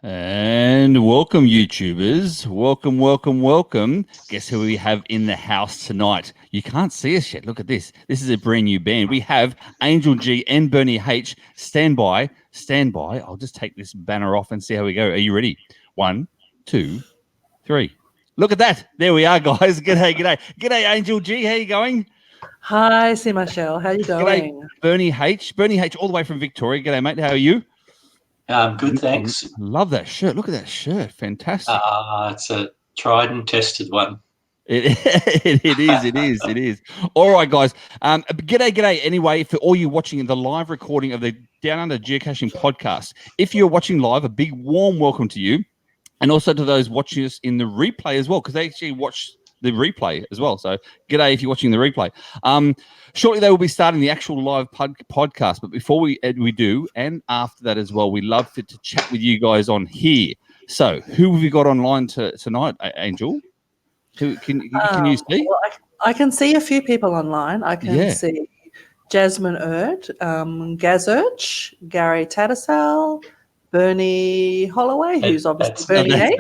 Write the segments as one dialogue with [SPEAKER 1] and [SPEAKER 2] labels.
[SPEAKER 1] And welcome, YouTubers. Welcome. Guess who we have in the house tonight? You can't see us yet. Look at this. This is a brand new band. We have Angel G and Bernie H. Stand by. I'll just take this banner off and see how we go. Are you ready? 1, 2, 3. Look at that. There we are, guys. G'day. G'day, Angel G. How you going?
[SPEAKER 2] Hi, C. Michelle. How you going?
[SPEAKER 1] G'day, Bernie H. Bernie H. all the way from Victoria. G'day, mate. How are you?
[SPEAKER 3] Good, thanks.
[SPEAKER 1] Love that shirt. Look at that shirt. Fantastic.
[SPEAKER 3] It's a tried and tested one.
[SPEAKER 1] It is. All right, guys. G'day. Anyway, for all you watching the live recording of the Down Under Geocaching podcast, if you're watching live, a big warm welcome to you, and also to those watching us in the replay as well, because they actually watch the replay as well. So g'day if you're watching the replay. Shortly they will be starting the actual live podcast, but before we do, and after that as well, we love to chat with you guys on here. So who have we got online tonight, Angel? Who can you see?
[SPEAKER 2] Well, I can see a few people online. I can see Jasmine Erd, Gazurch, Gary Tattersall, Bernie Holloway, who's obviously Bernie H.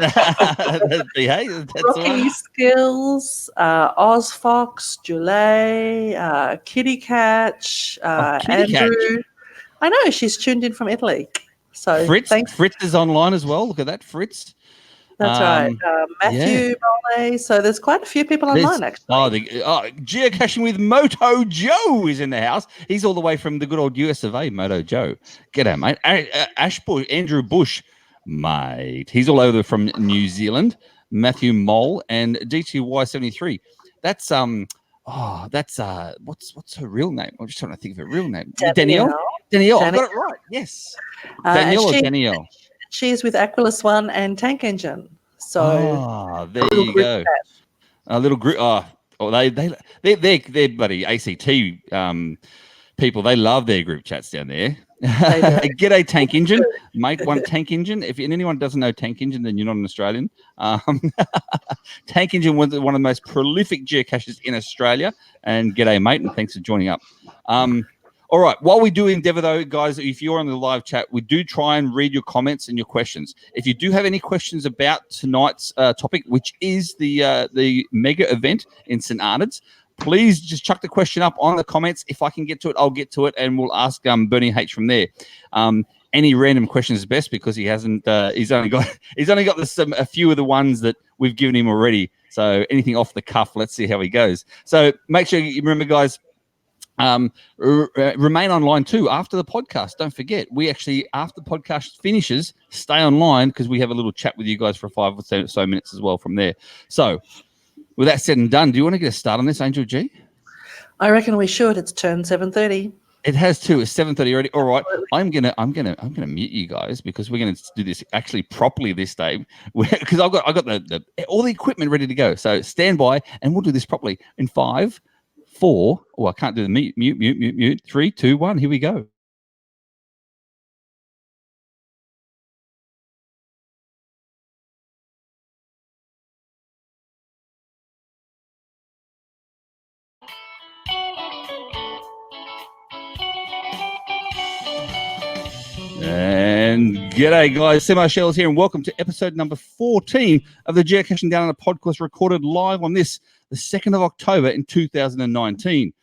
[SPEAKER 2] Rocky Skills, Oz Fox, Julie, Kitty Catch, Andrew. Catch. I know, she's tuned in from Italy. So
[SPEAKER 1] Fritz is online as well. Look at that, Fritz.
[SPEAKER 2] That's right. Matthew Boley. So there's quite a few people online, actually.
[SPEAKER 1] Geocaching with Moto Joe is in the house. He's all the way from the good old US of A, Moto Joe. G'day, mate. Andrew Bush, mate. He's all over from New Zealand. Matthew Mole and DTY73. That's what's her real name? I'm just trying to think of her real name. Danielle. I got it right. Yes. Danielle or Danielle?
[SPEAKER 2] She's with Aquilus One and Tank Engine. So
[SPEAKER 1] there you go. A little group. They're bloody ACT people. They love their group chats down there. G'day, Tank Engine. Make one Tank Engine. If anyone doesn't know Tank Engine, then you're not an Australian. Tank Engine was one of the most prolific geocaches in Australia. And g'day, mate, and thanks for joining up. All right. While we do endeavor, though, guys, if you're on the live chat, we do try and read your comments and your questions. If you do have any questions about tonight's topic, which is the mega event in St Arnaud, please just chuck the question up on the comments. If I can get to it, I'll get to it, and we'll ask Bernie H from there. Any random question is best because he hasn't. He's only got a few of the ones that we've given him already. So anything off the cuff, let's see how he goes. So make sure you remember, guys. Remain online too after the podcast. Don't forget, we actually, after the podcast finishes, stay online because we have a little chat with you guys for 5 or so minutes as well from there. So with that said and done, do you want to get a start on this, Angel G?
[SPEAKER 2] I reckon we should. It's turned 7:30.
[SPEAKER 1] It has too. It's 7:30 already. All right. I'm gonna mute you guys because we're gonna do this actually properly this day because I got the all the equipment ready to go. So stand by and we'll do this properly in 5, 4. Oh, I can't do the mute. 3, 2, 1. Here we go. And g'day, guys. Semi-Shells here, and welcome to episode number 14 of the Geocaching Downunder podcast, recorded live on this, the 2nd of October in 2019.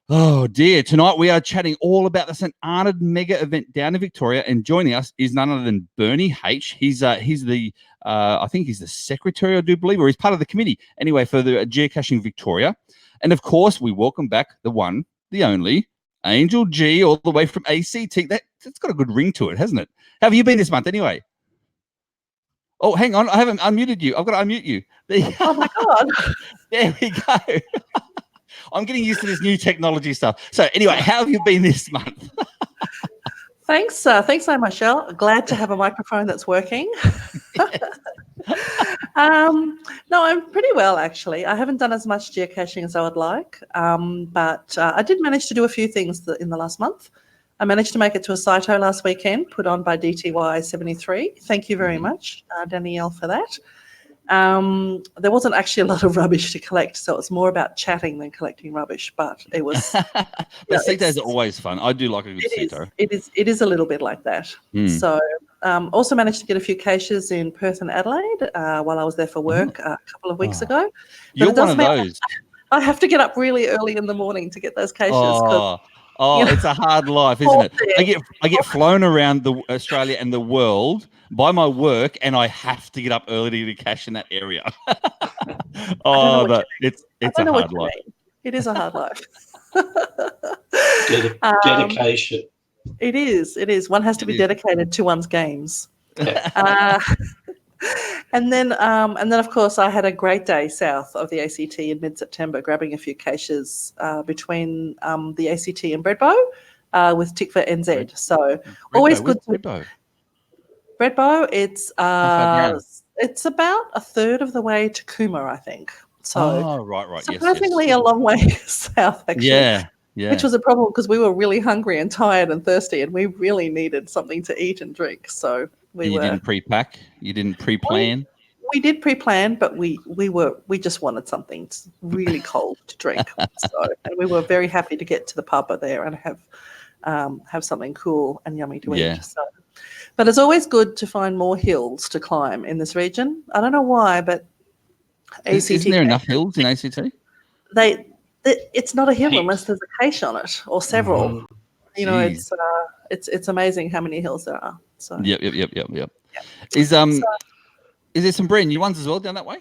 [SPEAKER 1] Oh, dear. Tonight we are chatting all about the St Arnaud Mega event down in Victoria, and joining us is none other than Bernie H. He's the, I think he's the secretary, I do believe, or he's part of the committee, anyway, for the Geocaching Victoria. And, of course, we welcome back the one, the only, Angel G, all the way from ACT. That's got a good ring to it, hasn't it? How have you been this month, anyway? Oh, hang on. I haven't unmuted you. I've got to unmute you.
[SPEAKER 2] Oh, my God.
[SPEAKER 1] There we go. I'm getting used to this new technology stuff. So, anyway, how have you been this month?
[SPEAKER 2] Thanks, Michelle. Glad to have a microphone that's working. No, I'm pretty well, actually. I haven't done as much geocaching as I would like, but I did manage to do a few things in the last month. I managed to make it to a Saito last weekend, put on by DTY73. Thank you very much, Danielle, for that. There wasn't actually a lot of rubbish to collect, so it's more about chatting than collecting rubbish, but it was...
[SPEAKER 1] But Saito's are always fun. I do like a good Saito.
[SPEAKER 2] It is a little bit like that. So Also managed to get a few caches in Perth and Adelaide while I was there for work a couple of weeks ago. But
[SPEAKER 1] You're one of those.
[SPEAKER 2] I have to get up really early in the morning to get those caches.
[SPEAKER 1] It's a hard life, isn't it? I get flown around Australia and the world by my work, and I have to get up early to get a cache in that area. It's a hard life.
[SPEAKER 2] It is a hard life.
[SPEAKER 3] Dedication.
[SPEAKER 2] It is. One has to be dedicated to one's games. And then, of course, I had a great day south of the ACT in mid-September, grabbing a few caches between the ACT and Breadbow with Tikva NZ. So always good. Breadbow, it's about a third of the way to Cooma, I think. So
[SPEAKER 1] right.
[SPEAKER 2] Surprisingly, a long way south, actually. Yeah. Which was a problem because we were really hungry and tired and thirsty, and we really needed something to eat and drink. So
[SPEAKER 1] you didn't pre-pack? You didn't pre-plan?
[SPEAKER 2] We did pre-plan, but we just wanted something really cold to drink. And we were very happy to get to the pub there and have something cool and yummy to eat. So. But it's always good to find more hills to climb in this region. I don't know why, but ACT.
[SPEAKER 1] Isn't there enough hills in ACT?
[SPEAKER 2] It's not a hill unless there's a cache on it or several. It's amazing how many hills there are. So
[SPEAKER 1] Yep. Is there some brand new ones as well down that way?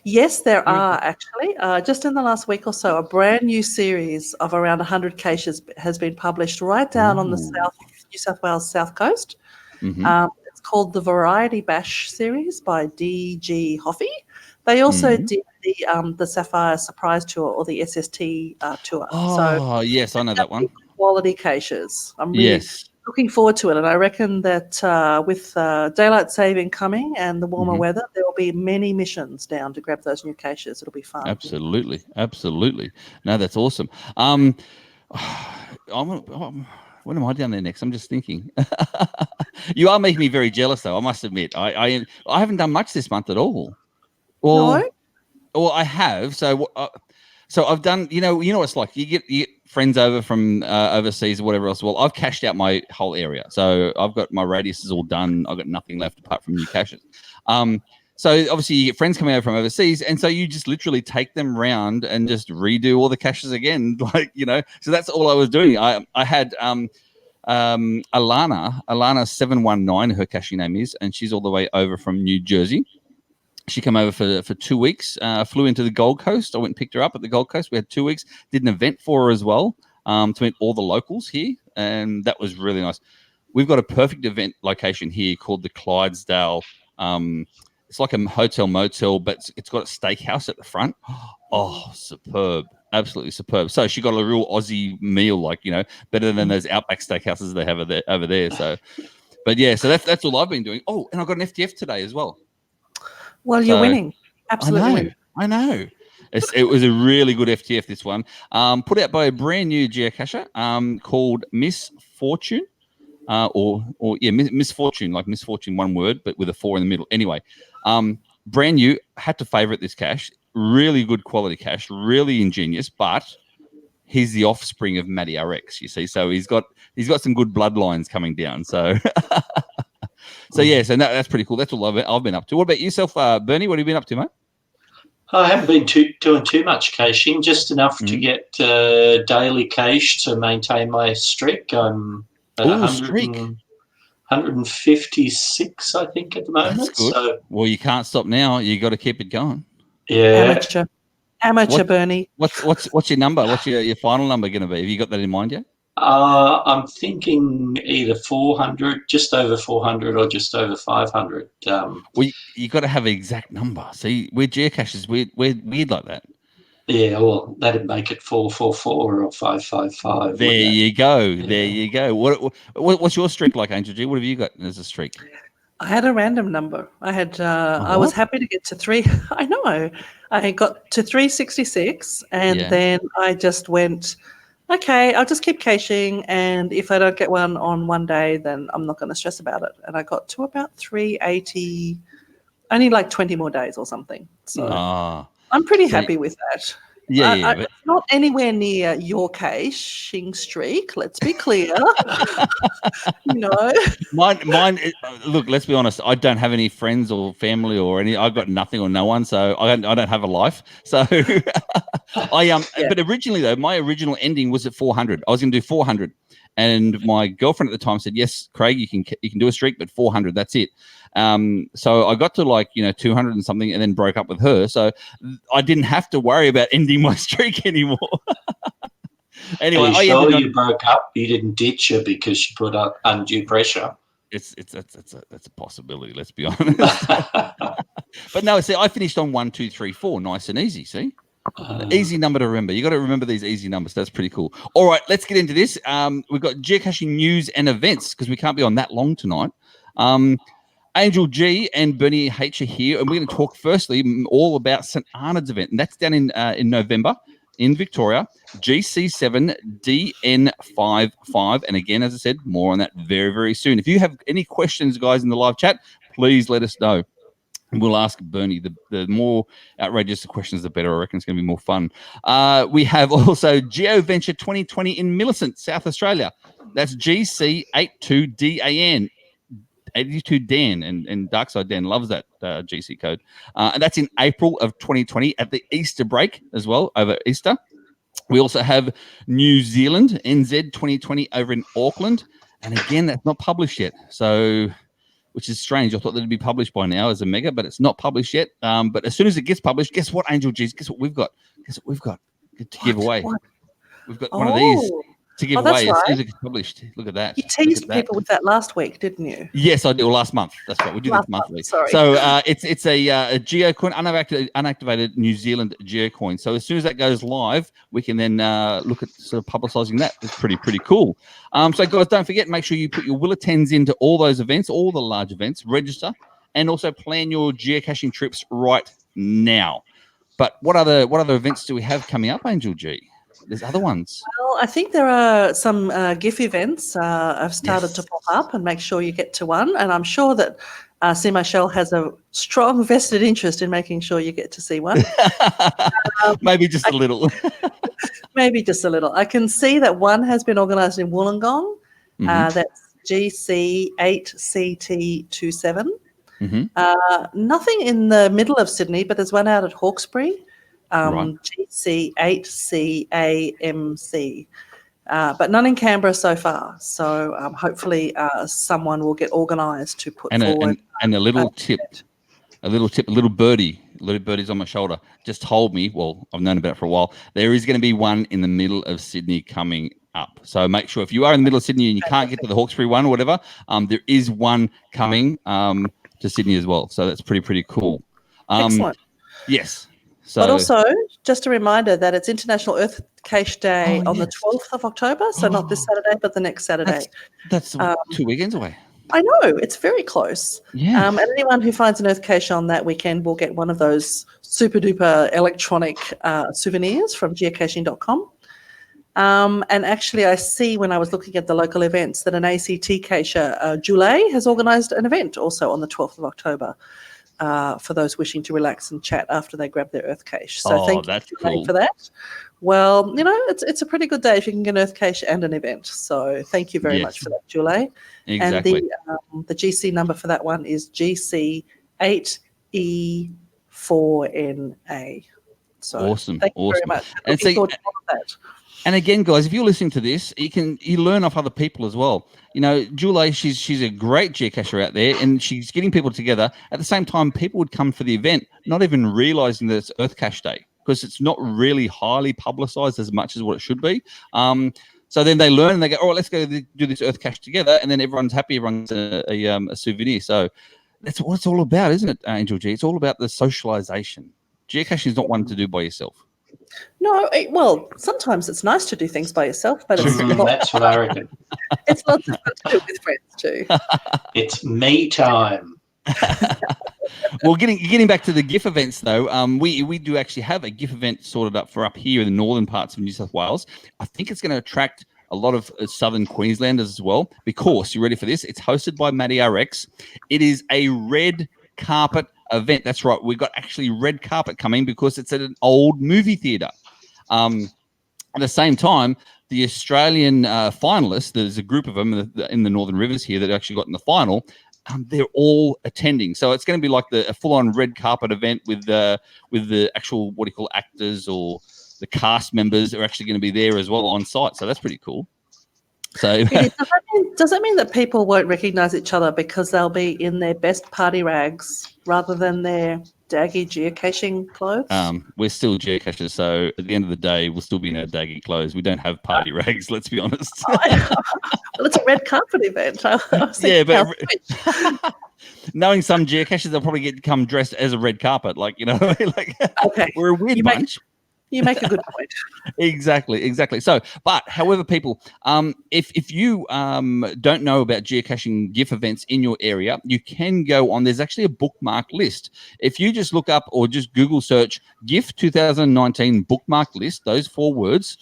[SPEAKER 2] Yes, there are actually. Just in the last week or so, a brand new series of around 100 caches has been published right down on the New South Wales South Coast. Mm-hmm. It's called the Variety Bash series by D.G. Hoffey. They also did the Sapphire Surprise Tour or the SST tour.
[SPEAKER 1] Yes, I know that one.
[SPEAKER 2] Quality caches. I'm really looking forward to it, and I reckon that with daylight saving coming and the warmer weather, there will be many missions down to grab those new caches. It'll be fun.
[SPEAKER 1] Absolutely. No, that's awesome. When am I down there next? I'm just thinking. You are making me very jealous, though. I must admit, I haven't done much this month at all. Well, I have. So I've done. You know what it's like. You get friends over from overseas or whatever else. Well, I've cashed out my whole area, so I've got my radiuses all done. I've got nothing left apart from new caches. So obviously you get friends coming over from overseas, and so you just literally take them round and just redo all the caches again, So that's all I was doing. I had Alana 719, her caching name is, and she's all the way over from New Jersey. She came over for 2 weeks, flew into the Gold Coast. I went and picked her up at the Gold Coast. We had 2 weeks, did an event for her as well to meet all the locals here, and that was really nice. We've got a perfect event location here called the Clydesdale. It's like a hotel motel, but it's got a steakhouse at the front. Oh, superb. Absolutely superb. So she got a real Aussie meal, better than those Outback steakhouses they have over there. So, but yeah, so that's all I've been doing. Oh, and I got an FTF today as well.
[SPEAKER 2] Well, you're winning. Absolutely.
[SPEAKER 1] I know. It was a really good FTF, this one. Put out by a brand new geocacher called Miss Fortune. Miss Fortune, like Miss Fortune, one word, but with a 4 in the middle. Anyway, brand new. Had to favorite this cache. Really good quality cache. Really ingenious, but he's the offspring of Matty RX. You see, so he's got some good bloodlines coming down. So, so that's pretty cool. That's all I've been up to. What about yourself, Bernie? What have you been up to, mate?
[SPEAKER 3] I haven't been doing too much caching, just enough to get daily cache to maintain my streak. I'm at 156, I think, at the moment.
[SPEAKER 1] That's good. So, well, you can't stop now. You got to keep it going.
[SPEAKER 3] Yeah.
[SPEAKER 2] Amateur Bernie.
[SPEAKER 1] What's your number? What's your final number going to be? Have you got that in mind yet?
[SPEAKER 3] I'm thinking either 400, just over 400, or just over 500.
[SPEAKER 1] Well, you got to have an exact number. See, we're geocachers. We're weird like that.
[SPEAKER 3] Yeah, well, that'd make it 444 or 555.
[SPEAKER 1] There you go. Yeah. There you go. What's your streak like, Angel G? What have you got as a streak?
[SPEAKER 2] I had a random number. I had. I was happy to get to 3. I know. I got to 366, and then I just went, okay, I'll just keep caching, and if I don't get one on one day, then I'm not going to stress about it. And I got to about 380, only like 20 more days or something. So I'm pretty happy with that.
[SPEAKER 1] But
[SPEAKER 2] it's not anywhere near your caching streak. Let's be clear.
[SPEAKER 1] Mine. Look, let's be honest. I don't have any friends or family or any. I've got nothing or no one, so I don't have a life. So But originally though, my original ending was at 400. I was going to do 400, and my girlfriend at the time said, "Yes, Craig, you can do a streak, but 400, that's it." So I got to 200 and something, and then broke up with her. So I didn't have to worry about ending my streak anymore. Anyway,
[SPEAKER 3] are you sure you broke up? You didn't ditch her because she put up undue pressure.
[SPEAKER 1] That's a possibility. Let's be honest. But no, see, I finished on 1, 2, 3, 4, nice and easy. See, easy number to remember. You got to remember these easy numbers. That's pretty cool. All right, let's get into this. We've got geocaching news and events because we can't be on that long tonight. Angel G and Bernie H are here, and we're going to talk firstly all about St Arnaud's event, and that's down in November in Victoria, GC7DN55. And again, as I said, more on that very, very soon. If you have any questions, guys, in the live chat, please let us know. And we'll ask Bernie. The more outrageous the questions, the better. I reckon it's going to be more fun. We have also GeoVenture 2020 in Millicent, South Australia. That's GC82DAN. 82 Dan and Darkside Dan loves that GC code. And that's in April of 2020 at the Easter break as well, over Easter. We also have New Zealand, NZ 2020 over in Auckland. And again, that's not published yet. So, which is strange. I thought that'd be published by now as a mega, but it's not published yet. But as soon as it gets published, guess what, Angel G's? Guess what we've got? To give away. We've got one of these to give away as soon as it gets published. Look at that.
[SPEAKER 2] You teased people with that last week, didn't you?
[SPEAKER 1] Yes, I did. Well, last month. That's right. We do this monthly.
[SPEAKER 2] Sorry.
[SPEAKER 1] So it's a Geocoin, unactivated New Zealand Geocoin. So as soon as that goes live, we can then look at sort of publicising that. It's pretty cool. So guys, don't forget, make sure you put your will attends into all those events, all the large events, register, and also plan your geocaching trips right now. But what other events do we have coming up, Angel G? There's other ones.
[SPEAKER 2] Well, I think there are some GIF events have started to pop up, and make sure you get to one. And I'm sure that C. Michelle has a strong vested interest in making sure you get to see one.
[SPEAKER 1] Maybe just a little.
[SPEAKER 2] Maybe just a little. I can see that one has been organised in Wollongong. That's GC8CT27. Nothing in the middle of Sydney, but there's one out at Hawkesbury. GC8CAMC, but none in Canberra so far. So hopefully someone will get organised to put forward.
[SPEAKER 1] And a little tip, a little birdie's on my shoulder. Just told me, well, I've known about it for a while, there is going to be one in the middle of Sydney coming up. So make sure if you are in the middle of Sydney and you can't get to the Hawkesbury one or whatever, there is one coming to Sydney as well. So that's pretty cool.
[SPEAKER 2] Excellent.
[SPEAKER 1] Yes. So,
[SPEAKER 2] but also, just a reminder that it's International Earth Cache Day on the 12th of October. So not this Saturday, but the next Saturday.
[SPEAKER 1] That's 2 weekends away.
[SPEAKER 2] I know. It's very close.
[SPEAKER 1] Yeah.
[SPEAKER 2] And anyone who finds an Earth Cache on that weekend will get one of those super-duper electronic souvenirs from geocaching.com. And actually, I see when I was looking at the local events that an ACT cacher, Julie, has organised an event also on the 12th of October. For those wishing to relax and chat after they grab their Earth Cache. So thank you cool. For that. Well, it's a pretty good day if you can get an Earth Cache and an event. So thank you very much for that, Julie.
[SPEAKER 1] Exactly.
[SPEAKER 2] And the GC number for that one is GC8E4NA. So
[SPEAKER 1] awesome.
[SPEAKER 2] Thank you very much. Looking forward to all of that.
[SPEAKER 1] And again, guys, if you're listening to this, you learn off other people as well. Julie, she's a great geocacher out there, and she's getting people together. At the same time, people would come for the event, not even realizing that it's Earth Cache Day, because it's not really highly publicized as much as what it should be. So then they learn and they go, all right, let's go do this Earth Cache together, and then everyone's happy, everyone gets a souvenir. So that's what it's all about, isn't it, Angel G? It's all about the socialization. Geocaching is not one to do by yourself.
[SPEAKER 2] No, well, sometimes it's nice to do things by yourself, but it's not.
[SPEAKER 3] That's what I reckon.
[SPEAKER 2] It's lots of fun to do with friends too.
[SPEAKER 3] It's me time.
[SPEAKER 1] Well, getting back to the GIF events though, we do actually have a GIF event sorted up for up here in the northern parts of New South Wales. I think it's going to attract a lot of southern Queenslanders as well, because you ready for this? It's hosted by Matty RX. It is a red carpet event. That's right. We've got actually red carpet coming because it's at an old movie theater. At the same time, the Australian finalists, there's a group of them in the Northern Rivers here that actually got in the final. They're all attending, so it's going to be like a full-on red carpet event with the actual actors or the cast members are actually going to be there as well on site. So that's pretty cool. So
[SPEAKER 2] does that mean that people won't recognise each other because they'll be in their best party rags rather than their daggy geocaching clothes?
[SPEAKER 1] We're still geocachers, so at the end of the day, we'll still be in our daggy clothes. We don't have party rags, let's be honest.
[SPEAKER 2] Well, it's a red carpet event.
[SPEAKER 1] Yeah, but knowing some geocachers, they'll probably come dressed as a red carpet, okay. We're a weird bunch.
[SPEAKER 2] You make a good point.
[SPEAKER 1] Exactly. So, but however, people, if you don't know about geocaching GIF events in your area, you can go on. There's actually a bookmark list. If you just look up or just Google search GIF 2019 bookmark list, those 4 words,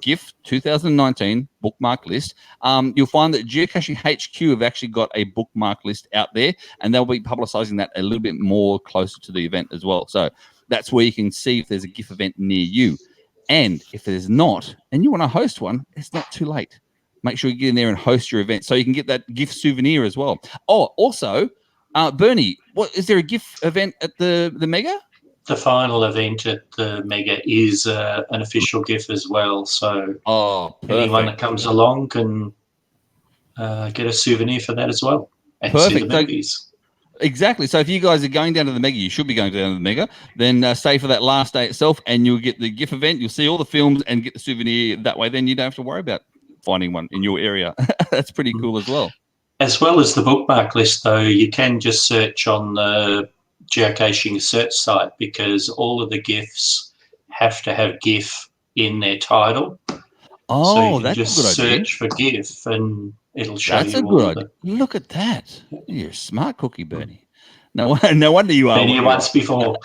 [SPEAKER 1] GIF 2019 bookmark list, you'll find that Geocaching HQ have actually got a bookmark list out there, and they'll be publicizing that a little bit more closer to the event as well. So that's where you can see if there's a GIF event near you. And if there's not, and you want to host one, it's not too late. Make sure you get in there and host your event so you can get that GIF souvenir as well. Oh, also, Bernie, what is there a GIF event at the Mega?
[SPEAKER 3] The final event at the Mega is an official GIF as well. So anyone that comes along can get a souvenir for that as well. And see the movies.
[SPEAKER 1] Exactly. So if you guys are going down to the Mega, you should be going down to the Mega, then stay for that last day itself and you'll get the GIF event. You'll see all the films and get the souvenir that way. Then you don't have to worry about finding one in your area. That's pretty cool as well.
[SPEAKER 3] As well as the bookmark list, though, you can just search on the geocaching search site because all of the GIFs have to have GIF in their title.
[SPEAKER 1] Oh,
[SPEAKER 3] so you can
[SPEAKER 1] that's
[SPEAKER 3] just
[SPEAKER 1] a good idea.
[SPEAKER 3] Search for GIF and it'll show
[SPEAKER 1] that's
[SPEAKER 3] you
[SPEAKER 1] a good idea. Look at that. You're a smart cookie, Bernie. No wonder you are.
[SPEAKER 3] Been here once before.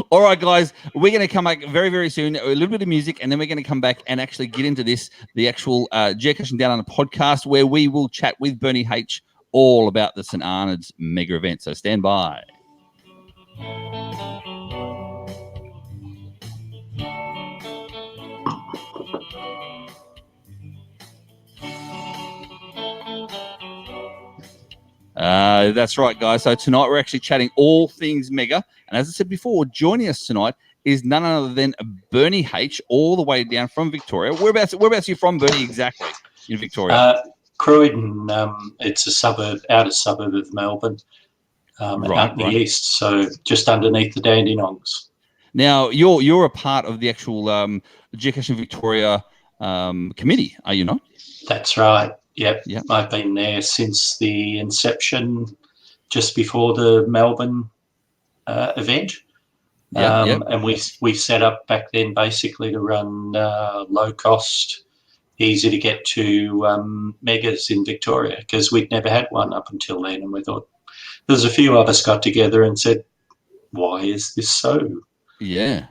[SPEAKER 1] All right, guys, we're going to come back very, very soon. A little bit of music, and then we're going to come back and actually get into the actual Geocaching Downunder podcast, where we will chat with Bernie H all about the St Arnaud Mega event. So stand by. That's right, guys. So tonight we're actually chatting all things Mega. And as I said before, joining us tonight is none other than Bernie H, all the way down from Victoria. Whereabouts are you from, Bernie, exactly, in Victoria?
[SPEAKER 3] Croydon. It's a outer suburb of Melbourne, out in the east, so just underneath the Dandenongs.
[SPEAKER 1] Now, you're a part of the actual Geocaching Victoria committee, are you not?
[SPEAKER 3] That's right. Yep. I've been there since the inception, just before the Melbourne event. And we set up back then basically to run low cost, easy to get to megas in Victoria because we'd never had one up until then. And we thought there's a few of us got together and said, why is this so?
[SPEAKER 1] Yeah.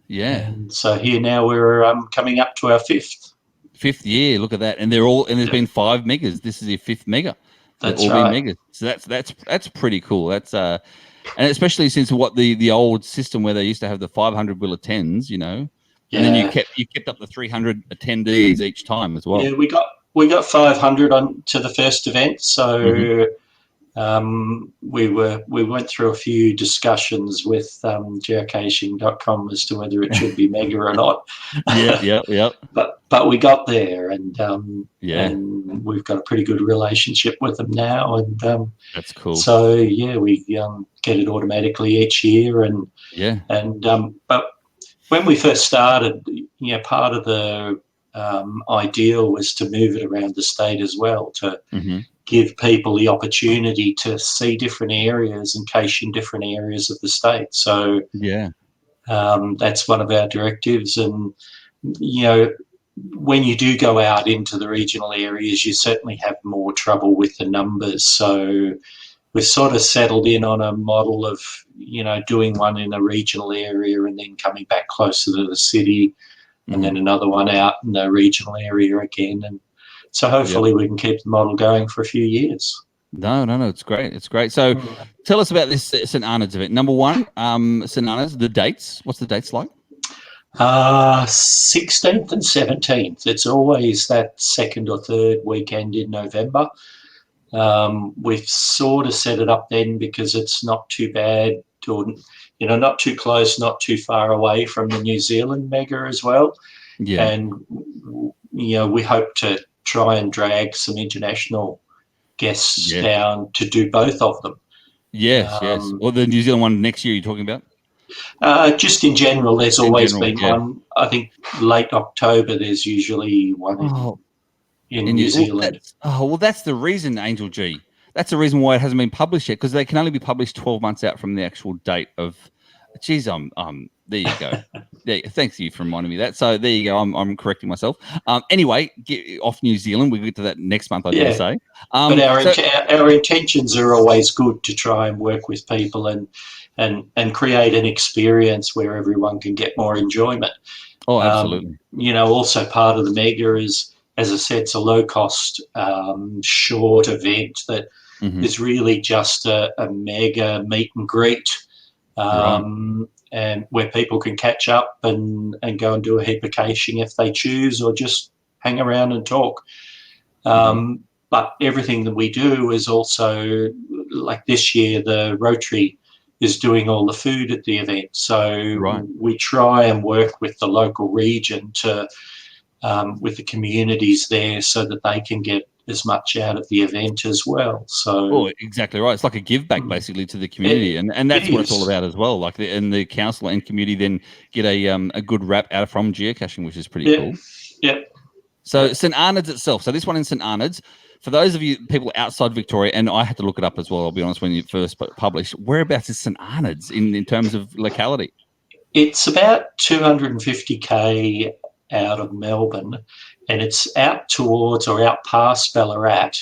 [SPEAKER 3] And so here now we're coming up to our fifth
[SPEAKER 1] year. Look at that. And there's been 5 megas. This is your 5th mega.
[SPEAKER 3] That's right.
[SPEAKER 1] Megas. So that's pretty cool. That's and especially since the old system where they used to have the 500 wheel of 10s, and then you kept up the 300 attendees each time as well.
[SPEAKER 3] Yeah, we got 500 on to the first event, so we went through a few discussions with geocaching.com as to whether it should be mega or not.
[SPEAKER 1] Yeah.
[SPEAKER 3] But we got there, and we've got a pretty good relationship with them now, and
[SPEAKER 1] that's cool.
[SPEAKER 3] So we get it automatically each year, and but when we first started, part of the ideal was to move it around the state as well to give people the opportunity to see different areas and cache in different areas of the state. So that's one of our directives. And, when you do go out into the regional areas, you certainly have more trouble with the numbers. So we've sort of settled in on a model of, doing one in a regional area and then coming back closer to the city and then another one out in the regional area again. And so hopefully we can keep the model going for a few years.
[SPEAKER 1] No, it's great. So tell us about this St Arnaud event. Number one, St Arnaud, the dates. What's the dates like?
[SPEAKER 3] 16th and 17th. It's always that second or third weekend in November. We've sort of set it up then because it's not too bad, or not too close, not too far away from the New Zealand Mega as well.
[SPEAKER 1] Yeah.
[SPEAKER 3] And we hope to try and drag some international guests down to do both of them.
[SPEAKER 1] Yes, yes. Or the New Zealand one next year you're talking about?
[SPEAKER 3] Just in general, there's always been one. I think late October, there's usually one in New Zealand.
[SPEAKER 1] That's the reason, Angel G. That's the reason why it hasn't been published yet, because they can only be published 12 months out from the actual date of. Geez, there you go. Thanks you for reminding me of that. So there you go. I'm correcting myself. Anyway, get off New Zealand. We'll get to that next month, I dare say.
[SPEAKER 3] But our intentions are always good to try and work with people and create an experience where everyone can get more enjoyment.
[SPEAKER 1] Oh, absolutely.
[SPEAKER 3] Also part of the Mega is, as I said, it's a low-cost, short event that is really just a mega meet and greet, and where people can catch up and go and do a heap of caching if they choose, or just hang around and talk. But everything that we do is also, like this year, the Rotary is doing all the food at the event. So we try and work with the local region to, with the communities there, so that they can get as much out of the event as well. So
[SPEAKER 1] exactly right. It's like a give back basically to the community, and that's what it's all about as well. Like the council and community then get a good rap out from geocaching, which is pretty cool.
[SPEAKER 3] Yeah.
[SPEAKER 1] So St Arnaud's itself. So this one in St Arnaud's, for those of you people outside Victoria, and I had to look it up as well, I'll be honest, when you first published, whereabouts is St Arnaud's in terms of locality?
[SPEAKER 3] It's about 250k out of Melbourne, and it's out towards or out past Ballarat,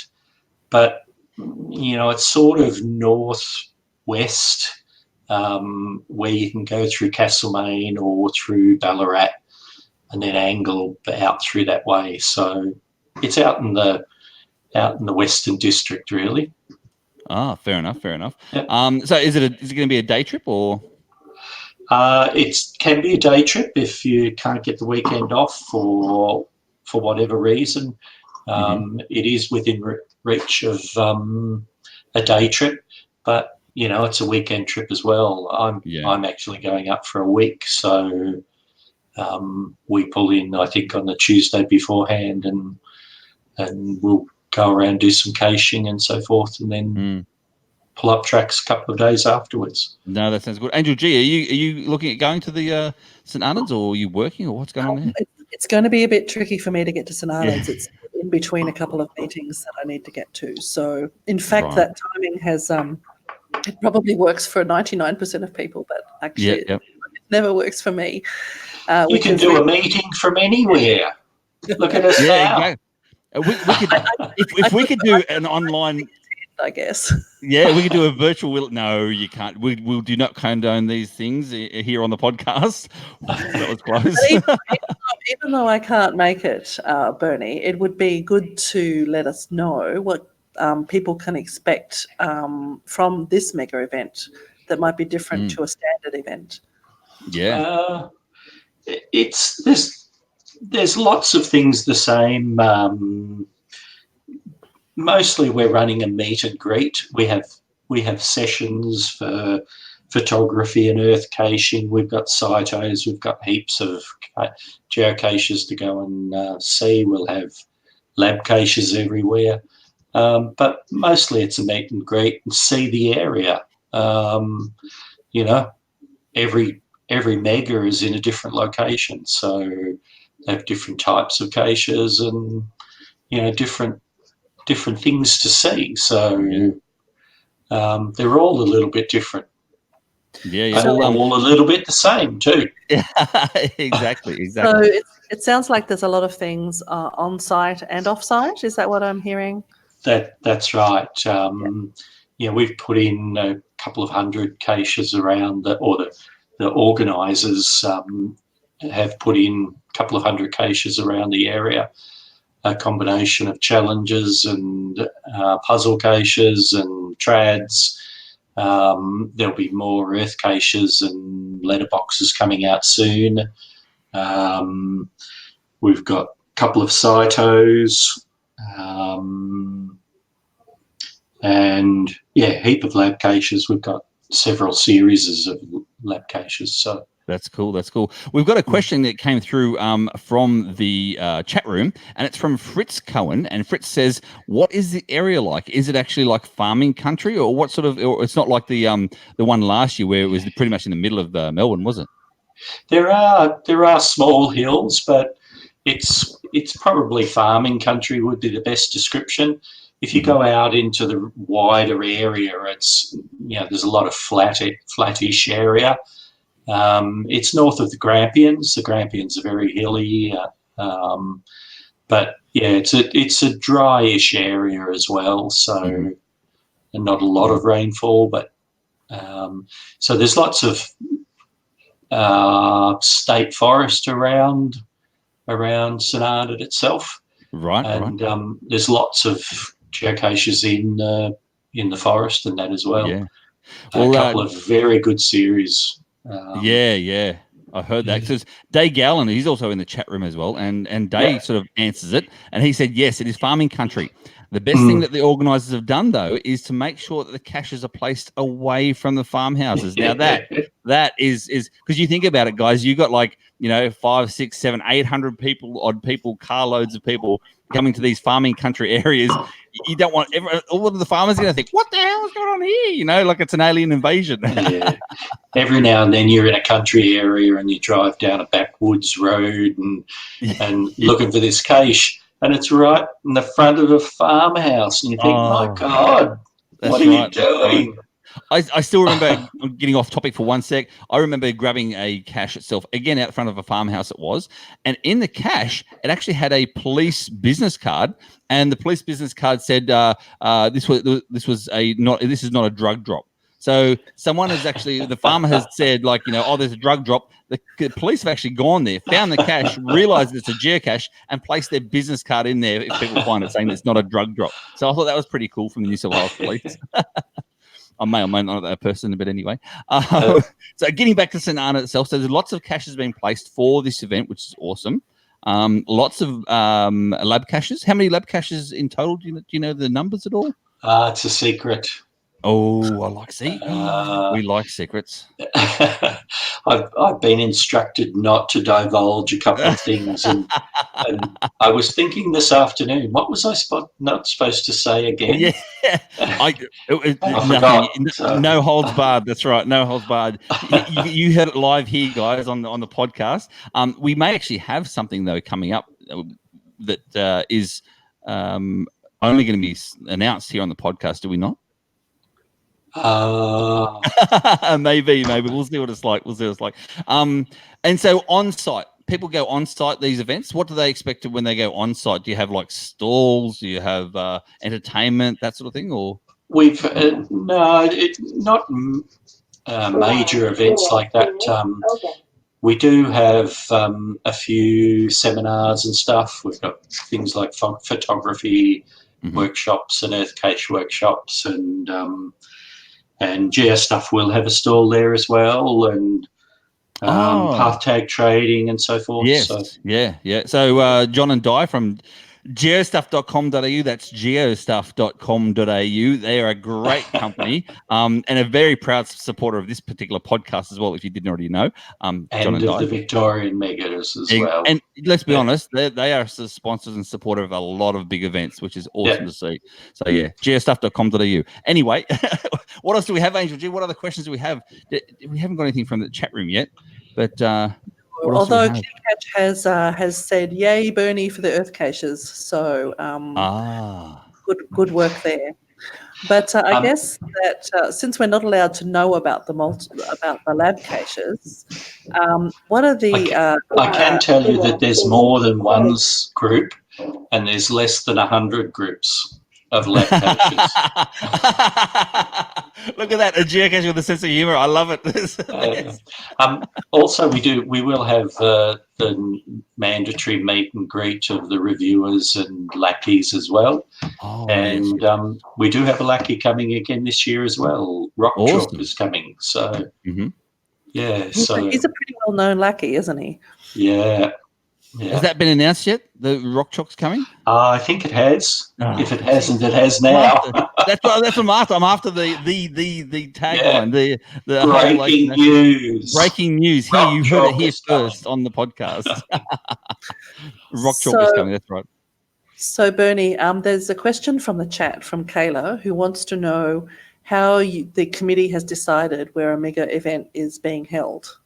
[SPEAKER 3] but it's sort of northwest, where you can go through Castlemaine or through Ballarat and then angle out through that way. So it's out in the Western District, really.
[SPEAKER 1] Fair enough.
[SPEAKER 3] Yep.
[SPEAKER 1] So is it going to be a day trip, or?
[SPEAKER 3] It can be a day trip if you can't get the weekend off for whatever reason. It is within reach of a day trip, but it's a weekend trip as well. I'm actually going up for a week, so we pull in, I think, on the Tuesday beforehand, and we'll go around, do some caching and so forth, and then pull up tracks a couple of days afterwards.
[SPEAKER 1] No, that sounds good. Angel G, are you looking at going to the St Arnaud's, or are you working, or what's going on there?
[SPEAKER 2] It's going to be a bit tricky for me to get to St Arnaud's. It's in between a couple of meetings that I need to get to. So, in fact, that timing has it probably works for 99% of people, but actually it never works for me.
[SPEAKER 3] You can do a meeting from anywhere. Look at us now.
[SPEAKER 1] We could, if we could do an online,
[SPEAKER 2] I guess.
[SPEAKER 1] Yeah, we could do a virtual. No, you can't. We do not condone these things here on the podcast. That was close.
[SPEAKER 2] Even though I can't make it, Bernie, it would be good to let us know what people can expect from this mega event that might be different to a standard event.
[SPEAKER 1] Yeah.
[SPEAKER 3] There's lots of things the same. Mostly we're running a meet and greet. We have sessions for photography and earth caching. We've got cytos. We've got heaps of geocaches to go and see. We'll have lab caches everywhere. But mostly it's a meet and greet and see the area. Every mega is in a different location, so they have different types of caches and different things to see. So they're all a little bit different.
[SPEAKER 1] Yeah.
[SPEAKER 3] All a little bit the same too.
[SPEAKER 1] Exactly.
[SPEAKER 2] So it sounds like there's a lot of things on site and off site. Is that what I'm hearing?
[SPEAKER 3] That's right. We've put in a couple of hundred caches around, the organisers have put in a couple of hundred caches around the area. A combination of challenges and puzzle caches and trads. There'll be more earth caches and letterboxes coming out soon. We've got a couple of cytos, and a heap of lab caches. We've got several series of lab caches. So
[SPEAKER 1] that's cool. That's cool. We've got a question that came through from the chat room, and it's from Fritz Cohen. And Fritz says, "What is the area like? Is it actually like farming country, or what sort of? Or it's not like the one last year where it was pretty much in the middle of Melbourne, was it?"
[SPEAKER 3] There are small hills, but it's probably farming country would be the best description. If you go out into the wider area, it's there's a lot of flattish area. It's north of the Grampians. The Grampians are very hilly, but it's a dryish area as well. So, and not a lot of rainfall, but so there's lots of state forest around St Arnaud itself,
[SPEAKER 1] right?
[SPEAKER 3] And there's lots of geocaches in the forest and that as well.
[SPEAKER 1] Yeah,
[SPEAKER 3] a couple of very good series.
[SPEAKER 1] I heard that because Day Gallen, he's also in the chat room as well, and Day sort of answers it, and he said yes, it is farming country. The best thing that the organisers have done, though, is to make sure that the caches are placed away from the farmhouses. Now that is because you think about it, guys, you got 5, 6, 7, 800 people, carloads of people coming to these farming country areas. You don't want all of the farmers are going to think, what the hell is going on here? Like it's an alien invasion.
[SPEAKER 3] Yeah. Every now and then you're in a country area and you drive down a backwoods road and looking for this cache, and it's right in the front of a farmhouse, and you think, my God, what are you doing?
[SPEAKER 1] I still remember, I'm getting off topic for one sec. I remember grabbing a cache itself, again, out front of a farmhouse it was. And in the cache, it actually had a police business card. And the police business card said, this is not a drug drop. So someone has actually, the farmer has said there's a drug drop. The police have actually gone there, found the cache, realized it's a geocache, and placed their business card in there if people find it, saying it's not a drug drop. So I thought that was pretty cool from the New South Wales Police. I may or may not know that person, but anyway. So getting back to St Arnaud itself, so there's lots of caches being placed for this event, which is awesome. Lots of lab caches. How many lab caches in total? Do you know the numbers at all?
[SPEAKER 3] It's a secret.
[SPEAKER 1] Oh, I like we like secrets.
[SPEAKER 3] I've been instructed not to divulge a couple of things, and I was thinking this afternoon, what was I not supposed to say again?
[SPEAKER 1] Yeah, I forgot. No holds barred. That's right, no holds barred. You heard it live here, guys, on the podcast. We may actually have something though coming up that is only going to be announced here on the podcast. Do we not? Maybe we'll see what it's like. And so on site, people go on site these events. What do they expect when they go on site? Do you have stalls? Do you have entertainment, that sort of thing? Or
[SPEAKER 3] we've not major events like that. We do have a few seminars and stuff. We've got things like photography workshops and earth cache workshops, and GeoStuff will have a stall there as well, and path tag trading and so forth.
[SPEAKER 1] Yes, so. Yeah. So John and Di from geostuff.com.au, that's geostuff.com.au. They are a great company and a very proud supporter of this particular podcast as well, if you didn't already know.
[SPEAKER 3] And John and Di. The Victorian Megas as well.
[SPEAKER 1] And let's be honest, they are sponsors and supporter of a lot of big events, which is awesome to see. So yeah, geostuff.com.au. Anyway, what else do we have, Angel G? What other questions do we have? We haven't got anything from the chat room yet, but
[SPEAKER 2] although Geocache has said, yay, Bernie, for the earth caches. So good work there. But I guess that since we're not allowed to know about the lab caches, what are the...
[SPEAKER 3] I can tell you that there's more than one group, and there's less than 100 groups of lab caches.
[SPEAKER 1] Look at that, a geocache with a sense of humor. I love it.
[SPEAKER 3] Also, we will have the mandatory meet and greet of the reviewers and lackeys as well. And we do have a lackey coming again this year as well. Rock Chalk is coming. So Yeah,
[SPEAKER 2] he's a pretty well-known lackey, isn't he?
[SPEAKER 3] Yeah.
[SPEAKER 1] Has that been announced yet? The Rock Chalk's coming?
[SPEAKER 3] I think it has. If it hasn't, it has now.
[SPEAKER 1] That's what I'm after. I'm after the tagline, the whole
[SPEAKER 3] breaking news.
[SPEAKER 1] Breaking news. Here, you heard it here first on the podcast. Rock Chalk is coming. That's right.
[SPEAKER 2] So, Bernie, there's a question from the chat from Kayla who wants to know how the committee has decided where a mega event is being held.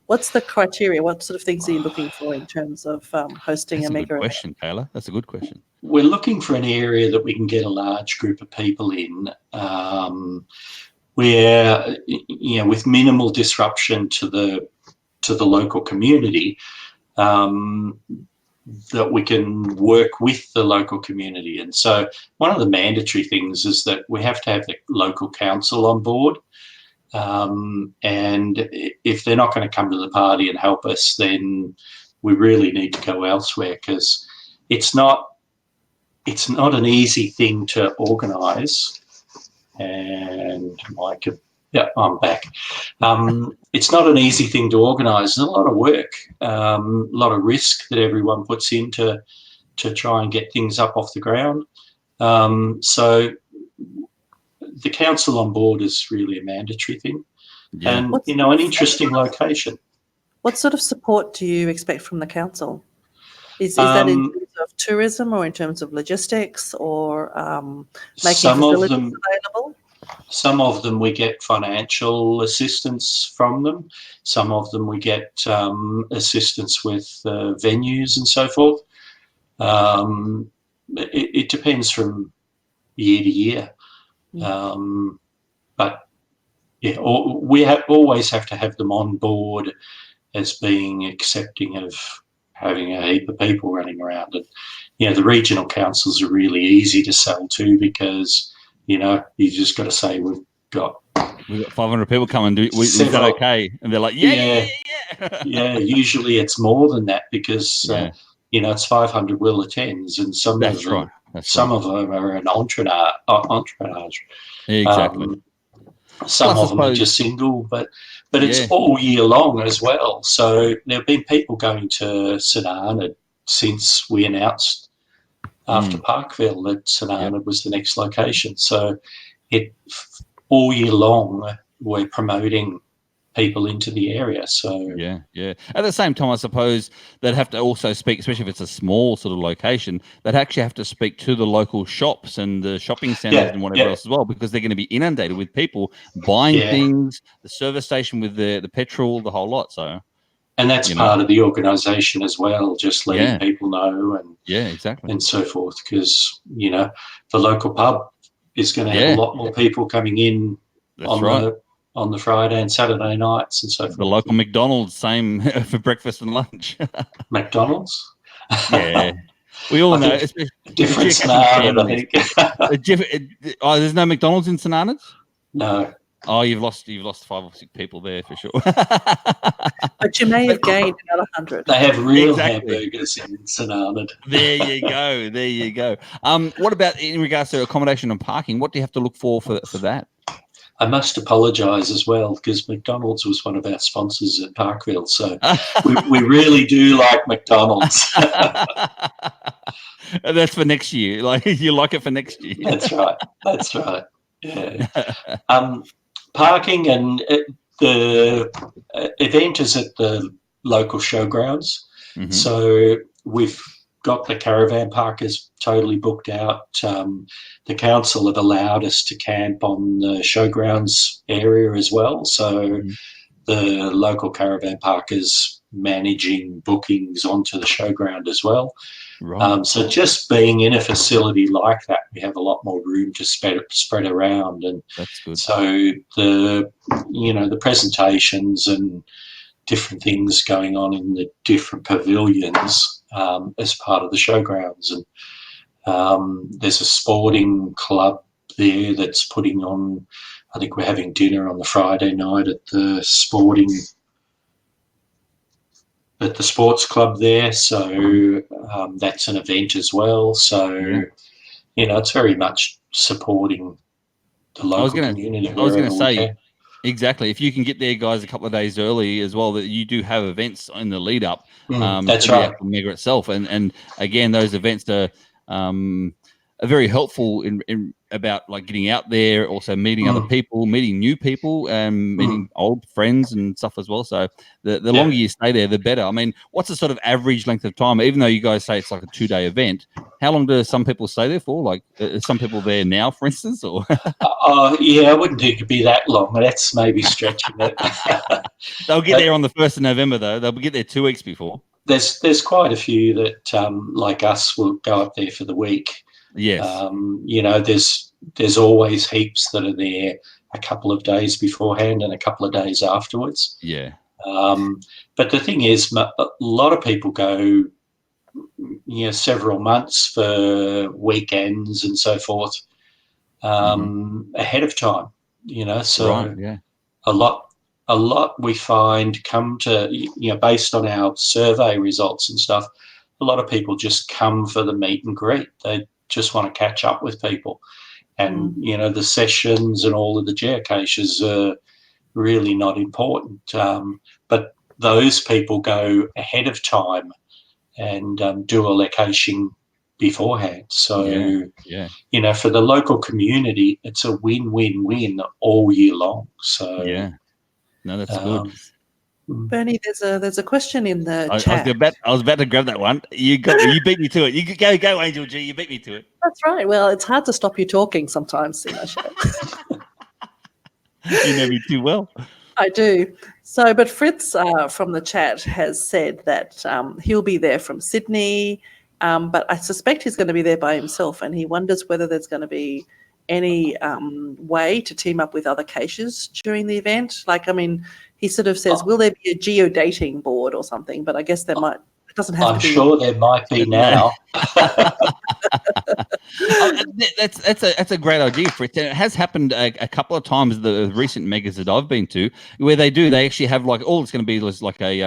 [SPEAKER 2] What's the criteria? What sort of things are you looking for in terms of hosting a mega event? That's a good
[SPEAKER 1] question, Kayla. That's a good question.
[SPEAKER 3] We're looking for an area that we can get a large group of people in, where, with minimal disruption to the local community, that we can work with the local community. And so one of the mandatory things is that we have to have the local council on board. And if they're not going to come to the party and help us, then we really need to go elsewhere, because it's not an easy thing to organise. And Mike, yeah, I'm back. It's not an easy thing to organise. There's a lot of work, a lot of risk that everyone puts in to try and get things up off the ground. So the council on board is really a mandatory thing. Yeah. And, an interesting location.
[SPEAKER 2] What sort of support do you expect from the council? Is that in terms of tourism or in terms of logistics or making facilities available?
[SPEAKER 3] Some of them we get financial assistance from them. Some of them we get assistance with venues and so forth. It depends from year to year. But yeah, we always have to have them on board as being accepting of having a heap of people running around. And the regional councils are really easy to sell to, because you just got to say we've got
[SPEAKER 1] 500 people coming. Is that okay? And they're like, yeah.
[SPEAKER 3] Usually it's more than that, because it's 500 will attends, and some of them are an entourage.
[SPEAKER 1] Exactly.
[SPEAKER 3] Some of them are just single, but it's all year long as well. So there have been people going to St Arnaud since we announced after Parkville that St Arnaud was the next location. So all year long we're promoting people into the area. So
[SPEAKER 1] at the same time, I suppose they'd have to also speak, especially if it's a small sort of location, they'd actually have to speak to the local shops and the shopping centres and whatever else as well, because they're going to be inundated with people buying things, the service station with the petrol, the whole lot. So,
[SPEAKER 3] and that's part of the organisation as well, just letting people know and
[SPEAKER 1] exactly
[SPEAKER 3] and so forth, because the local pub is going to have a lot more people coming in on the Friday and Saturday nights and so forth.
[SPEAKER 1] The local McDonald's, same for breakfast and lunch.
[SPEAKER 3] McDonald's?
[SPEAKER 1] Yeah. We all know.
[SPEAKER 3] Different St Arnaud, I
[SPEAKER 1] think. There's no McDonald's in St Arnaud?
[SPEAKER 3] No.
[SPEAKER 1] Oh, you've lost 5 or 6 people there for sure.
[SPEAKER 2] But you may have gained another 100.
[SPEAKER 3] They have real hamburgers in St Arnaud.
[SPEAKER 1] There you go. What about in regards to accommodation and parking? What do you have to look for that?
[SPEAKER 3] I must apologise as well, because McDonald's was one of our sponsors at Parkville, so we really do like McDonald's.
[SPEAKER 1] And that's for next year. Like, you like it for next year.
[SPEAKER 3] That's right. Yeah. Parking and the event is at the local showgrounds, so we've got the caravan parkers totally booked out. The council have allowed us to camp on the showgrounds area as well. So the local caravan parkers managing bookings onto the showground as well. Right. So just being in a facility like that, we have a lot more room to spread around. And
[SPEAKER 1] that's good.
[SPEAKER 3] So the presentations and different things going on in the different pavilions as part of the showgrounds. And there's a sporting club there that's putting on, I think we're having dinner on the Friday night at the sports club there. So that's an event as well. So, it's very much supporting the local community.
[SPEAKER 1] I was going to say, Exactly. If you can get there, guys, a couple of days early as well, that you do have events in the lead up
[SPEAKER 3] that's
[SPEAKER 1] to
[SPEAKER 3] right.
[SPEAKER 1] the actual mega itself, and again, those events are very helpful in about like getting out there, also meeting other people, meeting new people, and meeting old friends and stuff as well. So the longer you stay there, the better. I mean, what's the sort of average length of time? Even though you guys say it's like a 2-day event, how long do some people stay there for? Like, are some people there now, for instance, or?
[SPEAKER 3] Yeah, I wouldn't think it'd be that long. That's maybe stretching it.
[SPEAKER 1] They'll get there on the 1st of November, though. They'll get there 2 weeks before.
[SPEAKER 3] There's quite a few that, like us, will go up there for the week.
[SPEAKER 1] Yes.
[SPEAKER 3] There's always heaps that are there a couple of days beforehand and a couple of days afterwards.
[SPEAKER 1] Yeah.
[SPEAKER 3] But the thing is, a lot of people go, several months for weekends and so forth ahead of time. So
[SPEAKER 1] right, yeah.
[SPEAKER 3] a lot we find come to, based on our survey results and stuff, a lot of people just come for the meet and greet. They just want to catch up with people. And, the sessions and all of the geocaches are really not important. But those people go ahead of time and do a location beforehand. So, for the local community, it's a win-win-win all year long. So,
[SPEAKER 1] yeah. No, that's good.
[SPEAKER 2] Bernie, there's a question in the chat.
[SPEAKER 1] I was about to grab that one. You beat me to it. You go, Angel G. You beat me to it.
[SPEAKER 2] That's right. Well, it's hard to stop you talking sometimes in a show.
[SPEAKER 1] You know me too well.
[SPEAKER 2] I do. So, but Fritz from the chat has said that he'll be there from Sydney, but I suspect he's going to be there by himself, and he wonders whether there's going to be any way to team up with other caches during the event. Like, I mean, he sort of says, will there be a geo-dating board or something? But I guess there might. It doesn't have to be.
[SPEAKER 3] I'm sure there might be now.
[SPEAKER 1] That's a great idea, Fritz. And it has happened a couple of times, the recent megas that I've been to, where they actually have like all it's going to be is like a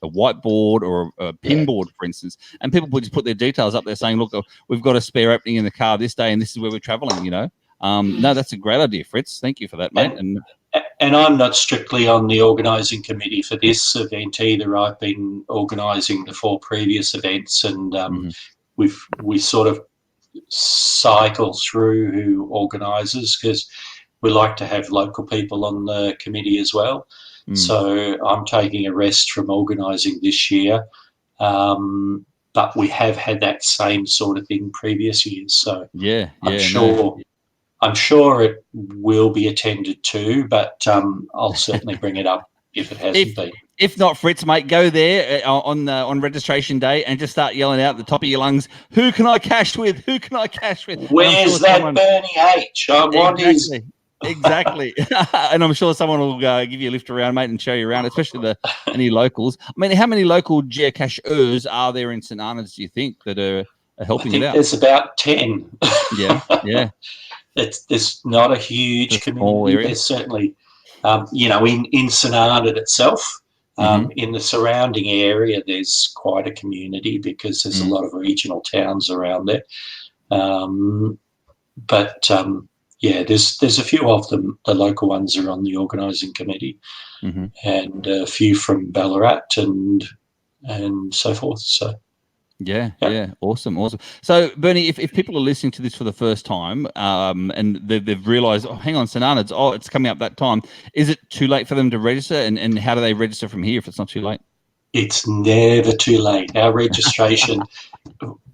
[SPEAKER 1] whiteboard or a pin board, for instance, and people will just put their details up there saying, look, we've got a spare opening in the car this day, and this is where we're traveling. No, that's a great idea, Fritz. Thank you for that, mate.
[SPEAKER 3] And I'm not strictly on the organising committee for this event either. I've been organising the 4 previous events, and we sort of cycle through who organises, because we like to have local people on the committee as well. So I'm taking a rest from organising this year, but we have had that same sort of thing previous years. So I'm sure it will be attended to, but I'll certainly bring it up if it hasn't been.
[SPEAKER 1] If not, Fritz, mate, go there on registration day and just start yelling out at the top of your lungs, who can I cache with? Who can I cache with?
[SPEAKER 3] Where's that Bernie H? I want his...
[SPEAKER 1] Exactly. And I'm sure someone will give you a lift around, mate, and show you around, especially any locals. I mean, how many local geocachers are there in St Arnaud, do you think, that are helping it out?
[SPEAKER 3] There's about 10.
[SPEAKER 1] Yeah.
[SPEAKER 3] There's not a huge community. There's certainly, in St Arnaud itself, in the surrounding area, there's quite a community because there's a lot of regional towns around there. But there's a few of them. The local ones are on the organising committee, and a few from Ballarat and so forth. So.
[SPEAKER 1] Yeah. Awesome. So, Bernie, if people are listening to this for the first time and they've realised, hang on, St Arnaud, it's coming up that time, is it too late for them to register? And how do they register from here if it's not too late?
[SPEAKER 3] It's never too late. Our registration,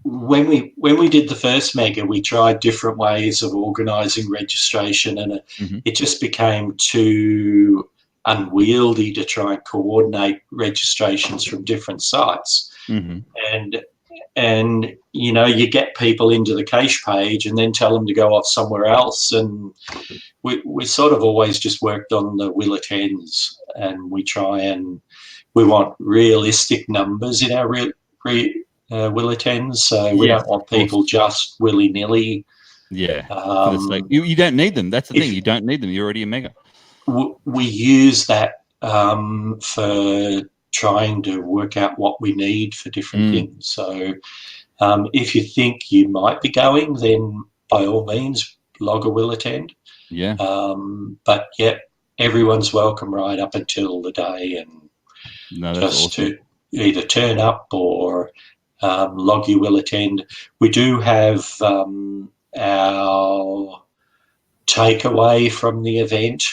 [SPEAKER 3] when we did the first mega, we tried different ways of organising registration, and it just became too unwieldy to try and coordinate registrations from different sites. And you get people into the cache page and then tell them to go off somewhere else. And we sort of always just worked on the will attends, and we want realistic numbers in our will attends. So we don't want people just willy-nilly.
[SPEAKER 1] Yeah. You don't need them. That's the thing. You don't need them. You're already a mega.
[SPEAKER 3] We use that for trying to work out what we need for different things. So if you think you might be going, then by all means log a will attend.
[SPEAKER 1] Yeah.
[SPEAKER 3] But everyone's welcome right up until the day, and just awesome. To either turn up or log you will attend. We do have our takeaway from the event,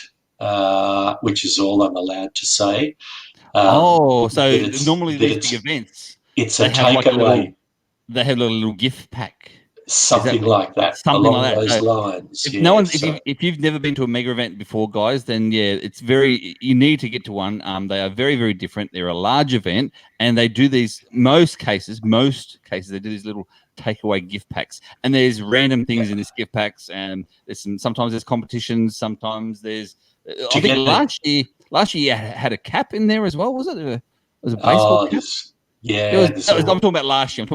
[SPEAKER 3] which is all I'm allowed to say.
[SPEAKER 1] So normally these big events,
[SPEAKER 3] it's a takeaway.
[SPEAKER 1] They have a little gift pack.
[SPEAKER 3] Something like that.
[SPEAKER 1] Something
[SPEAKER 3] along
[SPEAKER 1] like that.
[SPEAKER 3] Those lines.
[SPEAKER 1] If you've never been to a mega event before, guys, then it's you need to get to one. They are very, very different. They're a large event, and they do these most cases they do these little takeaway gift packs, and there's random things in this gift packs, and sometimes there's competitions, sometimes there's I think last year you had a cap in there as well, was it? It was a baseball cap.
[SPEAKER 3] Yeah,
[SPEAKER 1] I'm talking about last year.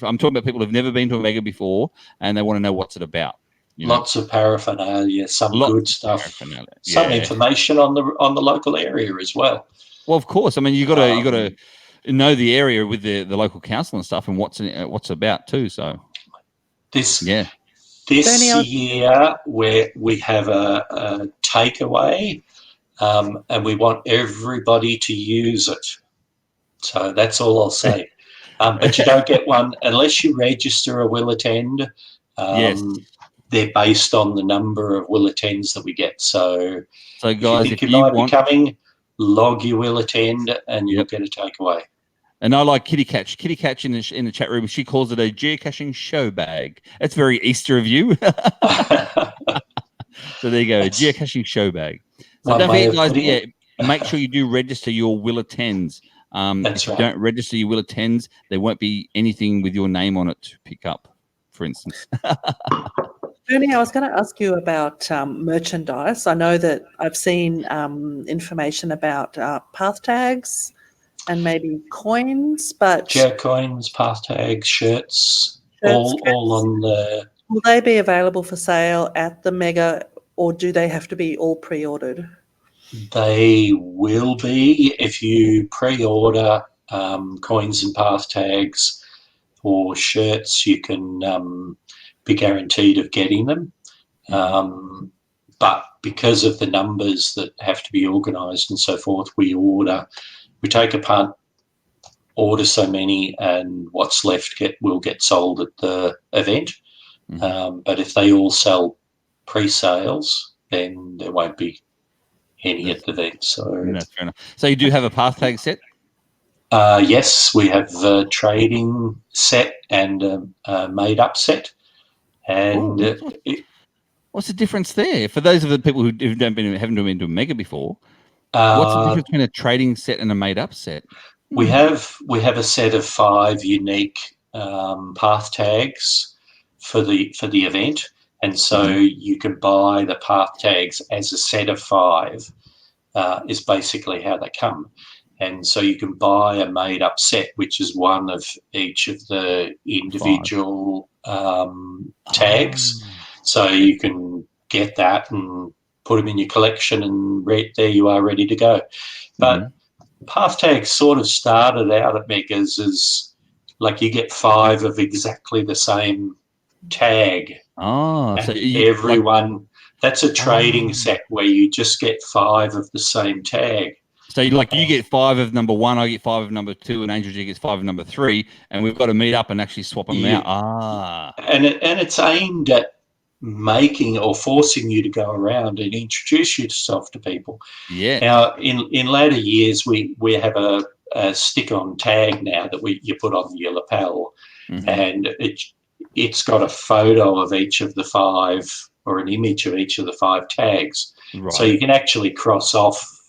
[SPEAKER 1] I'm talking about people who've never been to a mega before and they want to know what's it about.
[SPEAKER 3] Lots of paraphernalia, good stuff, some information on the local area as well.
[SPEAKER 1] Well, of course. I mean, you got to know the area with the local council and stuff, and what's about too. So
[SPEAKER 3] this year where we have a takeaway, and we want everybody to use it. So that's all I'll say. But you don't get one unless you register a will attend. They're based on the number of will attends that we get. So
[SPEAKER 1] guys,
[SPEAKER 3] if you might be coming, log your will attend and you'll get a takeaway.
[SPEAKER 1] And I like Kitty Catch. Kitty Catch in the chat room, she calls it a geocaching show bag. That's very Easter of you. So there you go, geocaching show bag. So don't forget, guys, make sure you do register your will attends. If you don't register your will attends, there won't be anything with your name on it to pick up, for instance.
[SPEAKER 2] Bernie, I was going to ask you about merchandise. I know that I've seen information about path tags and maybe coins, but
[SPEAKER 3] coins, path tags, shirts, all on the.
[SPEAKER 2] Will they be available for sale at the Mega, or do they have to be all pre-ordered?
[SPEAKER 3] They will be if you pre-order coins and path tags or shirts. You can be guaranteed of getting them, but because of the numbers that have to be organised and so forth, we take a punt, order so many, and what's left will get sold at the event. But if they all sell pre-sales, then there won't be any at the event. So
[SPEAKER 1] that's fair enough. So you do have a path tag set?
[SPEAKER 3] Yes, we have a trading set and a made-up set. And
[SPEAKER 1] what's the difference there for those of the people who haven't been to a mega before? What's the difference between a trading set and a made-up set?
[SPEAKER 3] We have a set of 5 unique path tags for the event, and so you can buy the path tags as a set of 5. Is basically how they come, and so you can buy a made-up set, which is one of each of the individual tags. So you can get that and put them in your collection, and there you are, ready to go. But path tags sort of started out at Megas as like you get 5 of exactly the same tag.
[SPEAKER 1] So
[SPEAKER 3] everyone, that's a trading set where you just get 5 of the same tag.
[SPEAKER 1] So you get 5 of number 1, I get 5 of number 2, and Angel G gets 5 of number 3, and we've got to meet up and actually swap them out.
[SPEAKER 3] And it's aimed at making or forcing you to go around and introduce yourself to people.
[SPEAKER 1] Yeah.
[SPEAKER 3] Now, in later years, we have a stick-on tag now that you put on your lapel, and it's got a photo of each of the 5 or an image of each of the 5 tags. Right. So you can actually cross off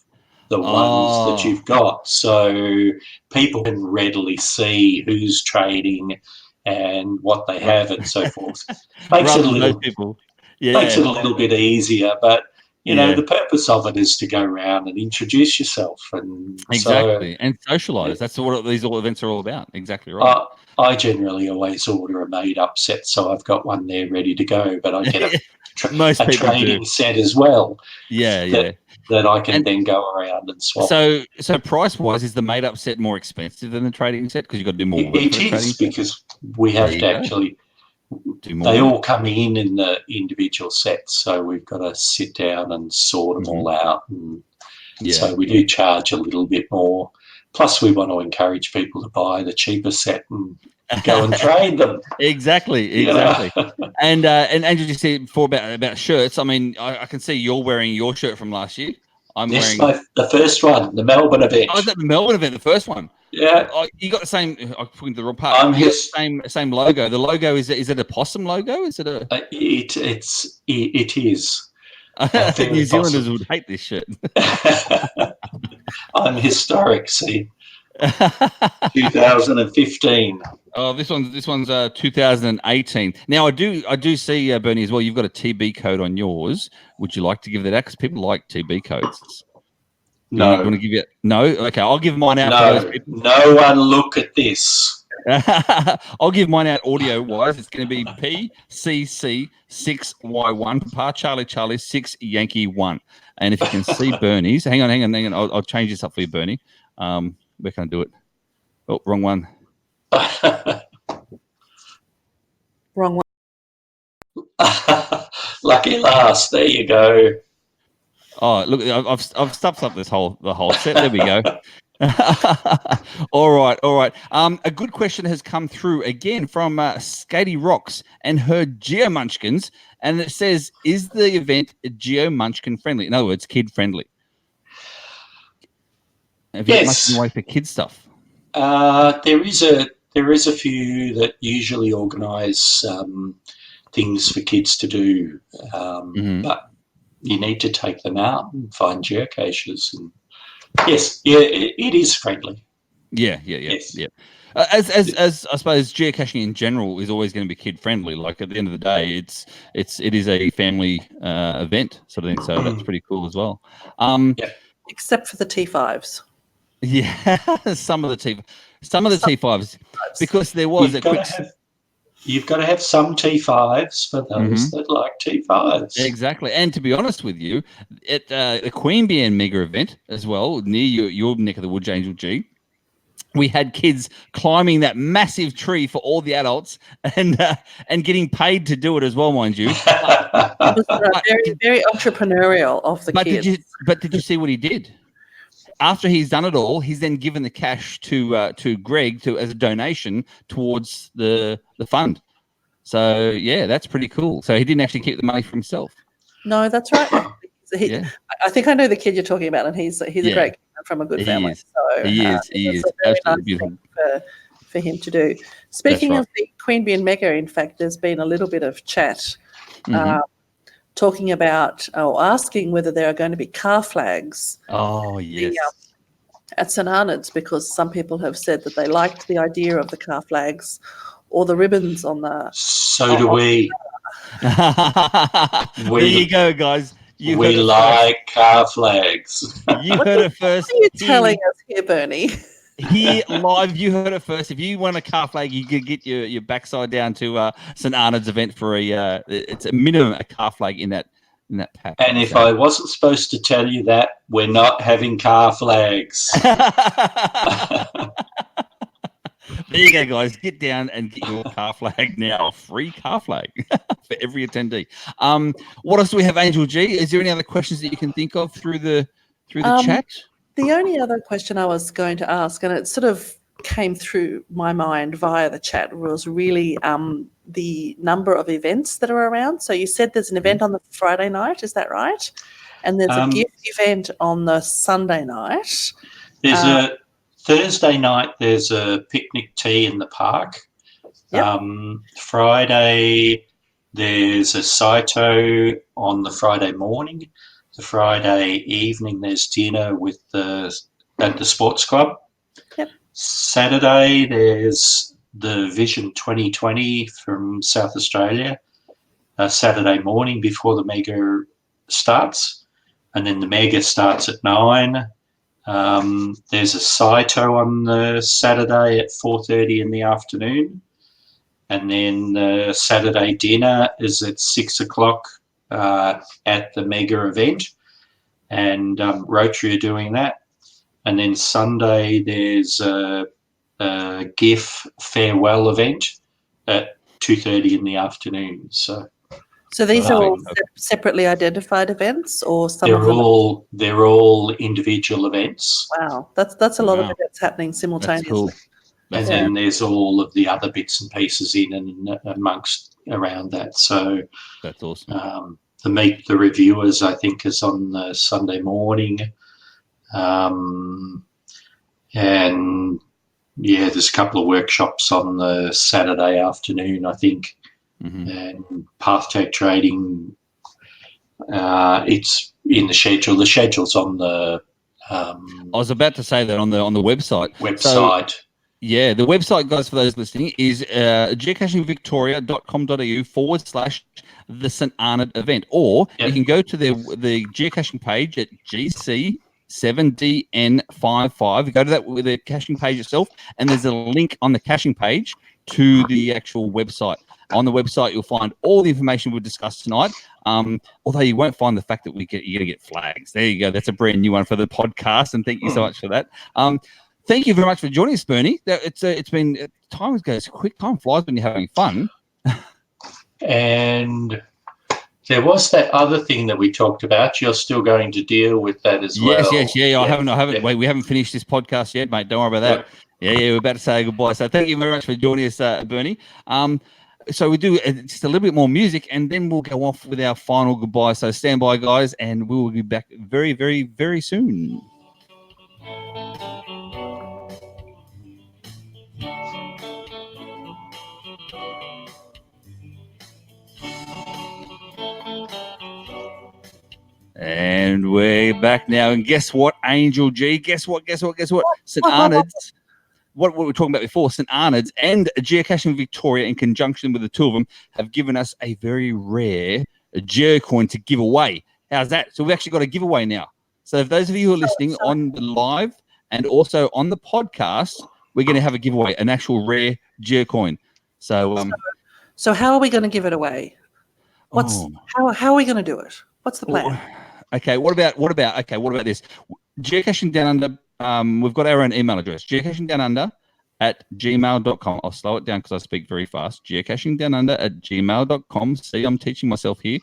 [SPEAKER 3] the ones that you've got, so people can readily see who's trading and what they have and so forth. Makes it a little bit easier, but you know, the purpose of it is to go around and introduce yourself and
[SPEAKER 1] and socialise. That's what these events are all about. Exactly right.
[SPEAKER 3] I generally always order a made-up set, so I've got one there ready to go. But I get a trading set as well. That I can then go around and swap.
[SPEAKER 1] So price-wise, is the made-up set more expensive than the trading set because you've got to do more work?
[SPEAKER 3] It is, because we have to actually
[SPEAKER 1] do more.
[SPEAKER 3] They all come in the individual sets, so we've got to sit down and sort them all out. And so we do charge a little bit more. Plus, we want to encourage people to buy the cheaper set and go and trade them.
[SPEAKER 1] Exactly. And Andrew, you said before about shirts. I mean, I can see you're wearing your shirt from last year. I'm wearing
[SPEAKER 3] the first one, the Melbourne event.
[SPEAKER 1] Oh, is that the Melbourne event, the first one?
[SPEAKER 3] Yeah.
[SPEAKER 1] Oh, you got the same. I'm pointing to the wrong part. You got the same logo. The logo is it a possum logo? Is it a?
[SPEAKER 3] It is.
[SPEAKER 1] New Zealanders would hate this shirt.
[SPEAKER 3] I'm historic. See, 2015.
[SPEAKER 1] Oh, this one's 2018. Now I do see Bernie as well. You've got a TB code on yours. Would you like to give that out? Because people like TB codes.
[SPEAKER 3] No.
[SPEAKER 1] You want to give it? No. Okay, I'll give mine out.
[SPEAKER 3] No.
[SPEAKER 1] For those people.
[SPEAKER 3] No one look at this.
[SPEAKER 1] I'll give mine out audio wise. It's going to be PCC6Y1 Papa Charlie 6 Yankee 1. And if you can see Bernie's, hang on. I'll change this up for you, Bernie. Where can I do it? Oh, wrong one.
[SPEAKER 2] Wrong one.
[SPEAKER 3] Lucky last. There you go.
[SPEAKER 1] Oh, look, I've stuffed up the whole set. There we go. All right. A good question has come through again from Skatey Rocks and her Geo Munchkins, and it says, "Is the event Geo Munchkin friendly? In other words, kid friendly?" Have you got much in the way for kid stuff?
[SPEAKER 3] There is a few that usually organise things for kids to do, but you need to take them out and find geocaches. And yes, it is friendly.
[SPEAKER 1] Yeah. As I suppose geocaching in general is always going to be kid friendly. Like at the end of the day, it is a family event sort of thing. So that's pretty cool as well.
[SPEAKER 2] Except for the T5s.
[SPEAKER 1] Yeah, some of the T5s, because there was
[SPEAKER 3] You've got to have some T5s for those that like T5s.
[SPEAKER 1] Exactly. And to be honest with you, at the Queanbeyan Mega event as well, near your neck of the woods, Angel G, we had kids climbing that massive tree for all the adults and getting paid to do it as well, mind you.
[SPEAKER 2] It was very, very entrepreneurial of the kids.
[SPEAKER 1] Did you see what he did? After he's done it all, he's then given the cash to Greg as a donation towards the fund. So yeah, that's pretty cool. So he didn't actually keep the money for himself.
[SPEAKER 2] No, that's right. I think I know the kid you're talking about, and he's a great kid from a good family. So
[SPEAKER 1] he is absolutely beautiful
[SPEAKER 2] for him to do. Speaking of the Queanbeyan Mega, in fact, there's been a little bit of chat talking about asking whether there are going to be car flags.
[SPEAKER 1] Oh, yes.
[SPEAKER 2] At St Arnaud's, because some people have said that they liked the idea of the car flags or the ribbons on the...
[SPEAKER 3] So do we.
[SPEAKER 1] There you go, guys.
[SPEAKER 3] We like car flags.
[SPEAKER 1] You heard it first.
[SPEAKER 2] What are you telling us here, Bernie?
[SPEAKER 1] Here live, you heard it first. If you want a car flag, you could get your backside down to St Arnaud's event for it's a minimum a car flag in that pack.
[SPEAKER 3] And if I wasn't supposed to tell you that, we're not having car flags.
[SPEAKER 1] There you go, guys. Get down and get your car flag now. A free car flag for every attendee. What else do we have, Angel G? Is there any other questions that you can think of through the chat?
[SPEAKER 2] The only other question I was going to ask, and it sort of came through my mind via the chat, was really the number of events that are around. So you said there's an event on the Friday night, is that right? And there's a gift event on the Sunday night.
[SPEAKER 3] There's a Thursday night, there's a picnic tea in the park.
[SPEAKER 2] Yep.
[SPEAKER 3] Friday, there's a Saito on the Friday morning. The Friday evening, there's dinner at the sports club.
[SPEAKER 2] Yep.
[SPEAKER 3] Saturday, there's the Vision 2020 from South Australia. Saturday morning before the Mega starts, and then the Mega starts at 9. There's a Saito on the Saturday at 4:30 in the afternoon, and then the Saturday dinner is at 6 o'clock. At the Mega event, and Rotary are doing that. And then Sunday there's a GIF farewell event at 2:30 in the afternoon. So
[SPEAKER 2] these are all separately identified events, or some of them?
[SPEAKER 3] They're all individual events.
[SPEAKER 2] Wow, that's a lot of events happening simultaneously.
[SPEAKER 1] That's cool.
[SPEAKER 3] And then there's all of the other bits and pieces in and amongst around that. So
[SPEAKER 1] that's awesome.
[SPEAKER 3] The Meet the Reviewers, I think, is on the Sunday morning. And there's a couple of workshops on the Saturday afternoon, I think. And path tag trading, it's in the schedule. The schedule's on the.
[SPEAKER 1] I was about to say that on the website.
[SPEAKER 3] So,
[SPEAKER 1] yeah, the website, guys, for those listening, is geocachingvictoria.com.au/the St Arnaud event, or you can go to the geocaching page at GC7DN55. Go to that with the caching page itself, and there's a link on the caching page to the actual website. On the website, you'll find all the information we've discussed tonight. Although you won't find the fact that you're going to get flags. There you go. That's a brand new one for the podcast, and thank you so much for that. Thank you very much for joining us, Bernie. It's been time goes quick. Time flies when you're having fun.
[SPEAKER 3] And there was that other thing that we talked about. You're still going to deal with that as well.
[SPEAKER 1] Yes. Yeah. I haven't. Wait, we haven't finished this podcast yet, mate. Don't worry about that. Yeah. We're about to say goodbye. So thank you very much for joining us, Bernie. So we do just a little bit more music, and then we'll go off with our final goodbye. So stand by, guys, and we will be back very, very, very soon. And we're back now. And guess what, Angel G? Guess what? St Arnaud's, what we were talking about before, St Arnaud's and Geocaching Victoria, in conjunction with the two of them, have given us a very rare Geocoin to give away. How's that? So we've actually got a giveaway now. So if those of you who are listening on the live and also on the podcast, we're going to have a giveaway, an actual rare Geocoin. So
[SPEAKER 2] how are we going to give it away? How are we going to do it? What's the plan?
[SPEAKER 1] Okay, what about this? Geocaching Downunder, we've got our own email address, geocachingdownunder@gmail.com. I'll slow it down because I speak very fast. Geocachingdownunder@gmail.com. See, I'm teaching myself here.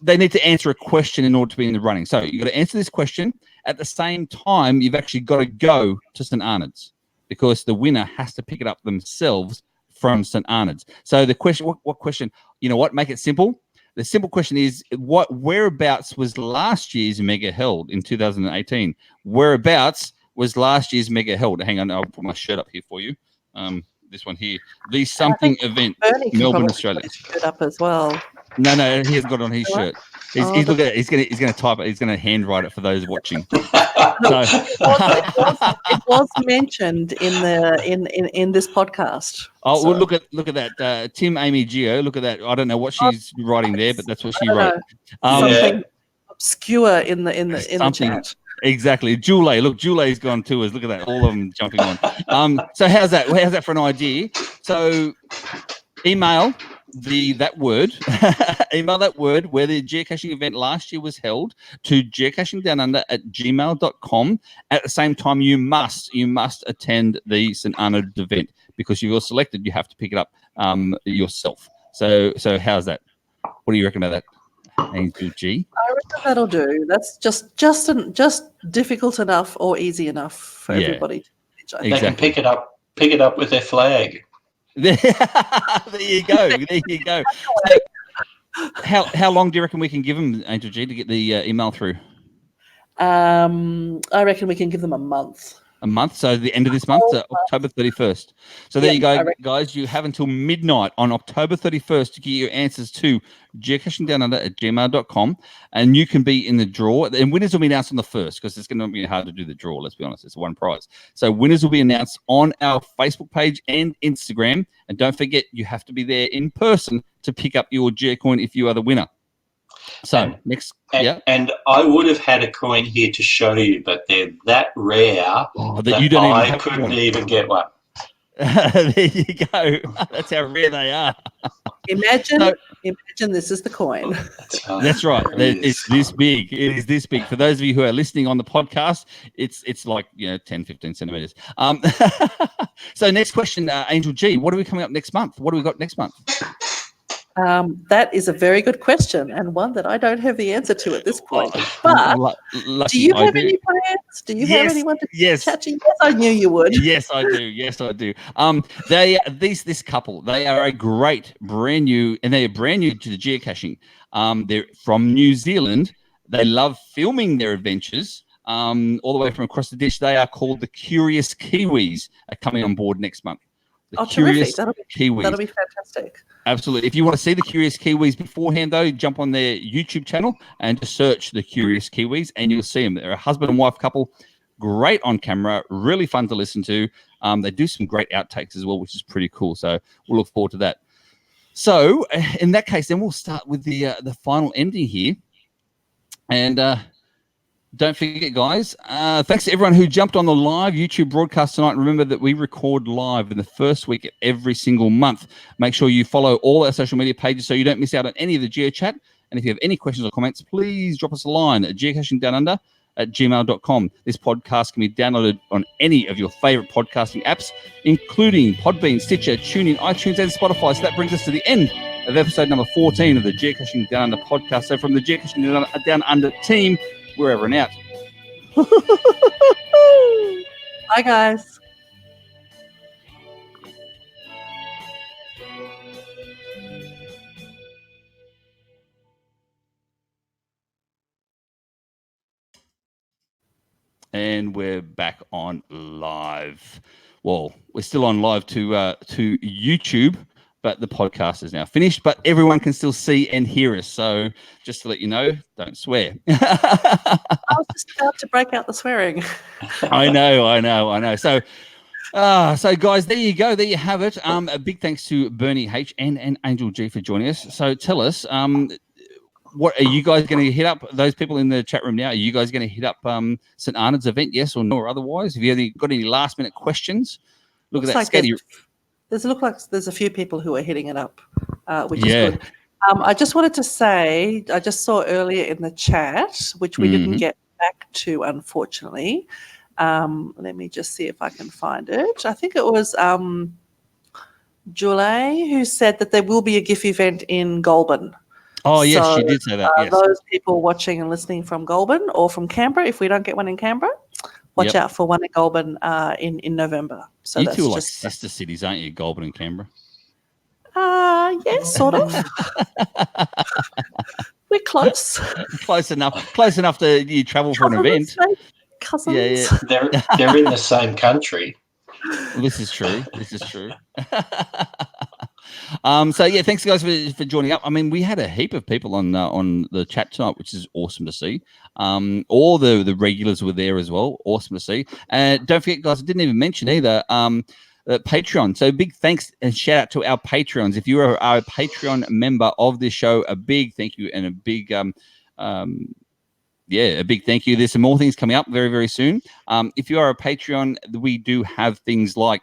[SPEAKER 1] They need to answer a question in order to be in the running. So you've got to answer this question. At the same time, you've actually got to go to St Arnaud's, because the winner has to pick it up themselves from St Arnaud's. So the question, what question? You know what? Make it simple. The simple question is, whereabouts was last year's mega held in 2018? Whereabouts was last year's mega held? Hang on, I'll put my shirt up here for you. This one here, the something event, Melbourne, Australia.
[SPEAKER 2] Shirt up as well.
[SPEAKER 1] No, he hasn't got it on his shirt. He's looking at it. He's going to type it. He's going to handwrite it for those watching. So
[SPEAKER 2] it was mentioned in this podcast.
[SPEAKER 1] Oh, well, look at that, Tim, Amy, Geo. Look at that. I don't know what she's writing there, but that's what she wrote.
[SPEAKER 2] Something obscure in the chat.
[SPEAKER 1] Exactly. Jule's gone too. Look at that. All of them jumping on. So how's that? How's that for an idea? So email that word where the geocaching event last year was held to geocachingdownunder@gmail.com. At the same time, you must attend the St Arnaud event, because if you're selected, you have to pick it up yourself. So how's that? What do you reckon about that, Angel G?
[SPEAKER 2] I reckon that'll do. That's just difficult enough or easy enough for everybody.
[SPEAKER 3] They can pick it up with their flag.
[SPEAKER 1] There you go. So, how long do you reckon we can give them, Angel G, to get the email through?
[SPEAKER 2] I reckon we can give them a month.
[SPEAKER 1] A month, so the end of this month, October 31st. So there you go, guys. You have until midnight on October 31st to get your answers to geocachingdownunder@gmail.com, and you can be in the draw. And winners will be announced on the 1st, because it's going to be hard to do the draw, let's be honest. It's one prize. So winners will be announced on our Facebook page and Instagram. And don't forget, you have to be there in person to pick up your Geocoin if you are the winner. So and I would have had a coin here to show you, but they're that rare
[SPEAKER 3] that you don't I couldn't even get one.
[SPEAKER 1] There you go. That's how rare they are.
[SPEAKER 2] Imagine Imagine this is the coin.
[SPEAKER 1] That's right. It's this big. It is this big. For those of you who are listening on the podcast, it's like 10, 15 centimeters. So next question, Angel G, what are we coming up next month? What do we got next month?
[SPEAKER 2] That is a very good question, and one that I don't have the answer to at this point. But do you have any plans? Do you have anyone to chat to? Yes, I knew you would.
[SPEAKER 1] Yes, I do. Yes, I do. This couple, they are a great brand new to the geocaching. They're from New Zealand. They love filming their adventures. All the way from across the ditch. They are called the Curious Kiwis. Are coming on board next month.
[SPEAKER 2] Terrific! That'll be fantastic.
[SPEAKER 1] Absolutely. If you want to see the Curious Kiwis beforehand, though, jump on their YouTube channel and just search the Curious Kiwis, and you'll see them. They're a husband and wife couple, great on camera, really fun to listen to. They do some great outtakes as well, which is pretty cool. So we'll look forward to that. So in that case, then we'll start with the final ending here, and. Don't forget, guys, thanks to everyone who jumped on the live YouTube broadcast tonight. Remember that we record live in the first week of every single month. Make sure you follow all our social media pages so you don't miss out on any of the GeoChat. And if you have any questions or comments, please drop us a line at geocachingdownunder@gmail.com. This podcast can be downloaded on any of your favorite podcasting apps, including Podbean, Stitcher, TuneIn, iTunes, and Spotify. So that brings us to the end of episode number 14 of the Geocaching Down Under podcast. So from the Geocaching Down Under team, we're over and out.
[SPEAKER 2] Bye, guys.
[SPEAKER 1] And we're back on live. Well, we're still on live to YouTube, but the podcast is now finished. But everyone can still see and hear us. So just to let you know, don't swear.
[SPEAKER 2] I was just about to break out the swearing.
[SPEAKER 1] I know. So guys, there you go. There you have it. A big thanks to Bernie H and Angel G for joining us. So tell us, what are you guys going to hit up? Those people in the chat room now, are you guys going to hit up St Arnaud's event, yes or no, or otherwise? Have you got any last minute questions? Look at that, Scatty.
[SPEAKER 2] Looks like there's a few people who are hitting it up, which is good. I just wanted to say, I just saw earlier in the chat, which we didn't get back to, unfortunately. Let me just see if I can find it. I think it was Julie who said that there will be a GIF event in Goulburn.
[SPEAKER 1] Oh, yes, she did say that. Yes.
[SPEAKER 2] Those people watching and listening from Goulburn or from Canberra, if we don't get one in Canberra, watch out for one in Goulburn in November. So
[SPEAKER 1] you
[SPEAKER 2] that's
[SPEAKER 1] two are like sister cities, aren't you, Goulburn and Canberra?
[SPEAKER 2] Yes, sort of. We're close.
[SPEAKER 1] Close enough to you travel for an event.
[SPEAKER 2] Cousins.
[SPEAKER 1] Yeah.
[SPEAKER 3] They're in the same country.
[SPEAKER 1] This is true. So yeah, thanks guys for joining up. I mean, we had a heap of people on the chat tonight, which is awesome to see. All the regulars were there as well. Awesome to see. And don't forget, guys, I didn't even mention either. Patreon. So big thanks and shout out to our Patreons. If you are a Patreon member of this show, a big thank you and a big a big thank you. There's some more things coming up very, very soon. If you are a Patreon, we do have things like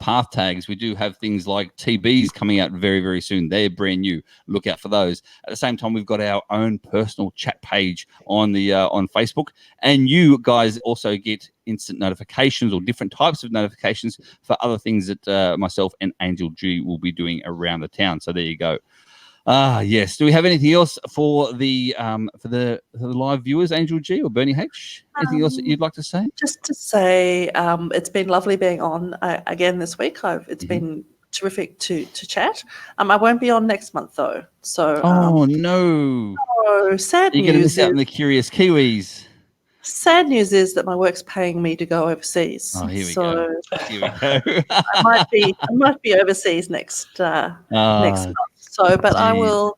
[SPEAKER 1] path tags. We do have things like TBs coming out very, very soon. They're brand new. Look out for those. At the same time, we've got our own personal chat page on the on Facebook, and you guys also get instant notifications or different types of notifications for other things that myself and Angel G will be doing around the town. So there you go. Yes. Do we have anything else for the live viewers, Angel G or Bernie H? Anything else that you'd like to say?
[SPEAKER 2] Just to say, it's been lovely being on again this week. It's been terrific to chat. I won't be on next month though. So.
[SPEAKER 1] No.
[SPEAKER 2] Oh, sad news.
[SPEAKER 1] You're going to miss out on the Curious Kiwis.
[SPEAKER 2] Sad news is that my work's paying me to go overseas.
[SPEAKER 1] Oh, here we go.
[SPEAKER 2] I might be overseas next month. So, but geez.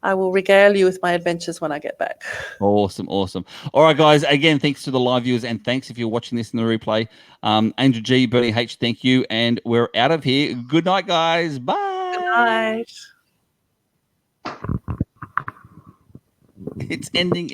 [SPEAKER 2] I will regale you with my adventures when I get back.
[SPEAKER 1] Awesome. All right, guys. Again, thanks to the live viewers, and thanks if you're watching this in the replay. Angel G, Bernie H, thank you, and we're out of here. Good night, guys. Bye.
[SPEAKER 2] Good night.
[SPEAKER 1] It's ending.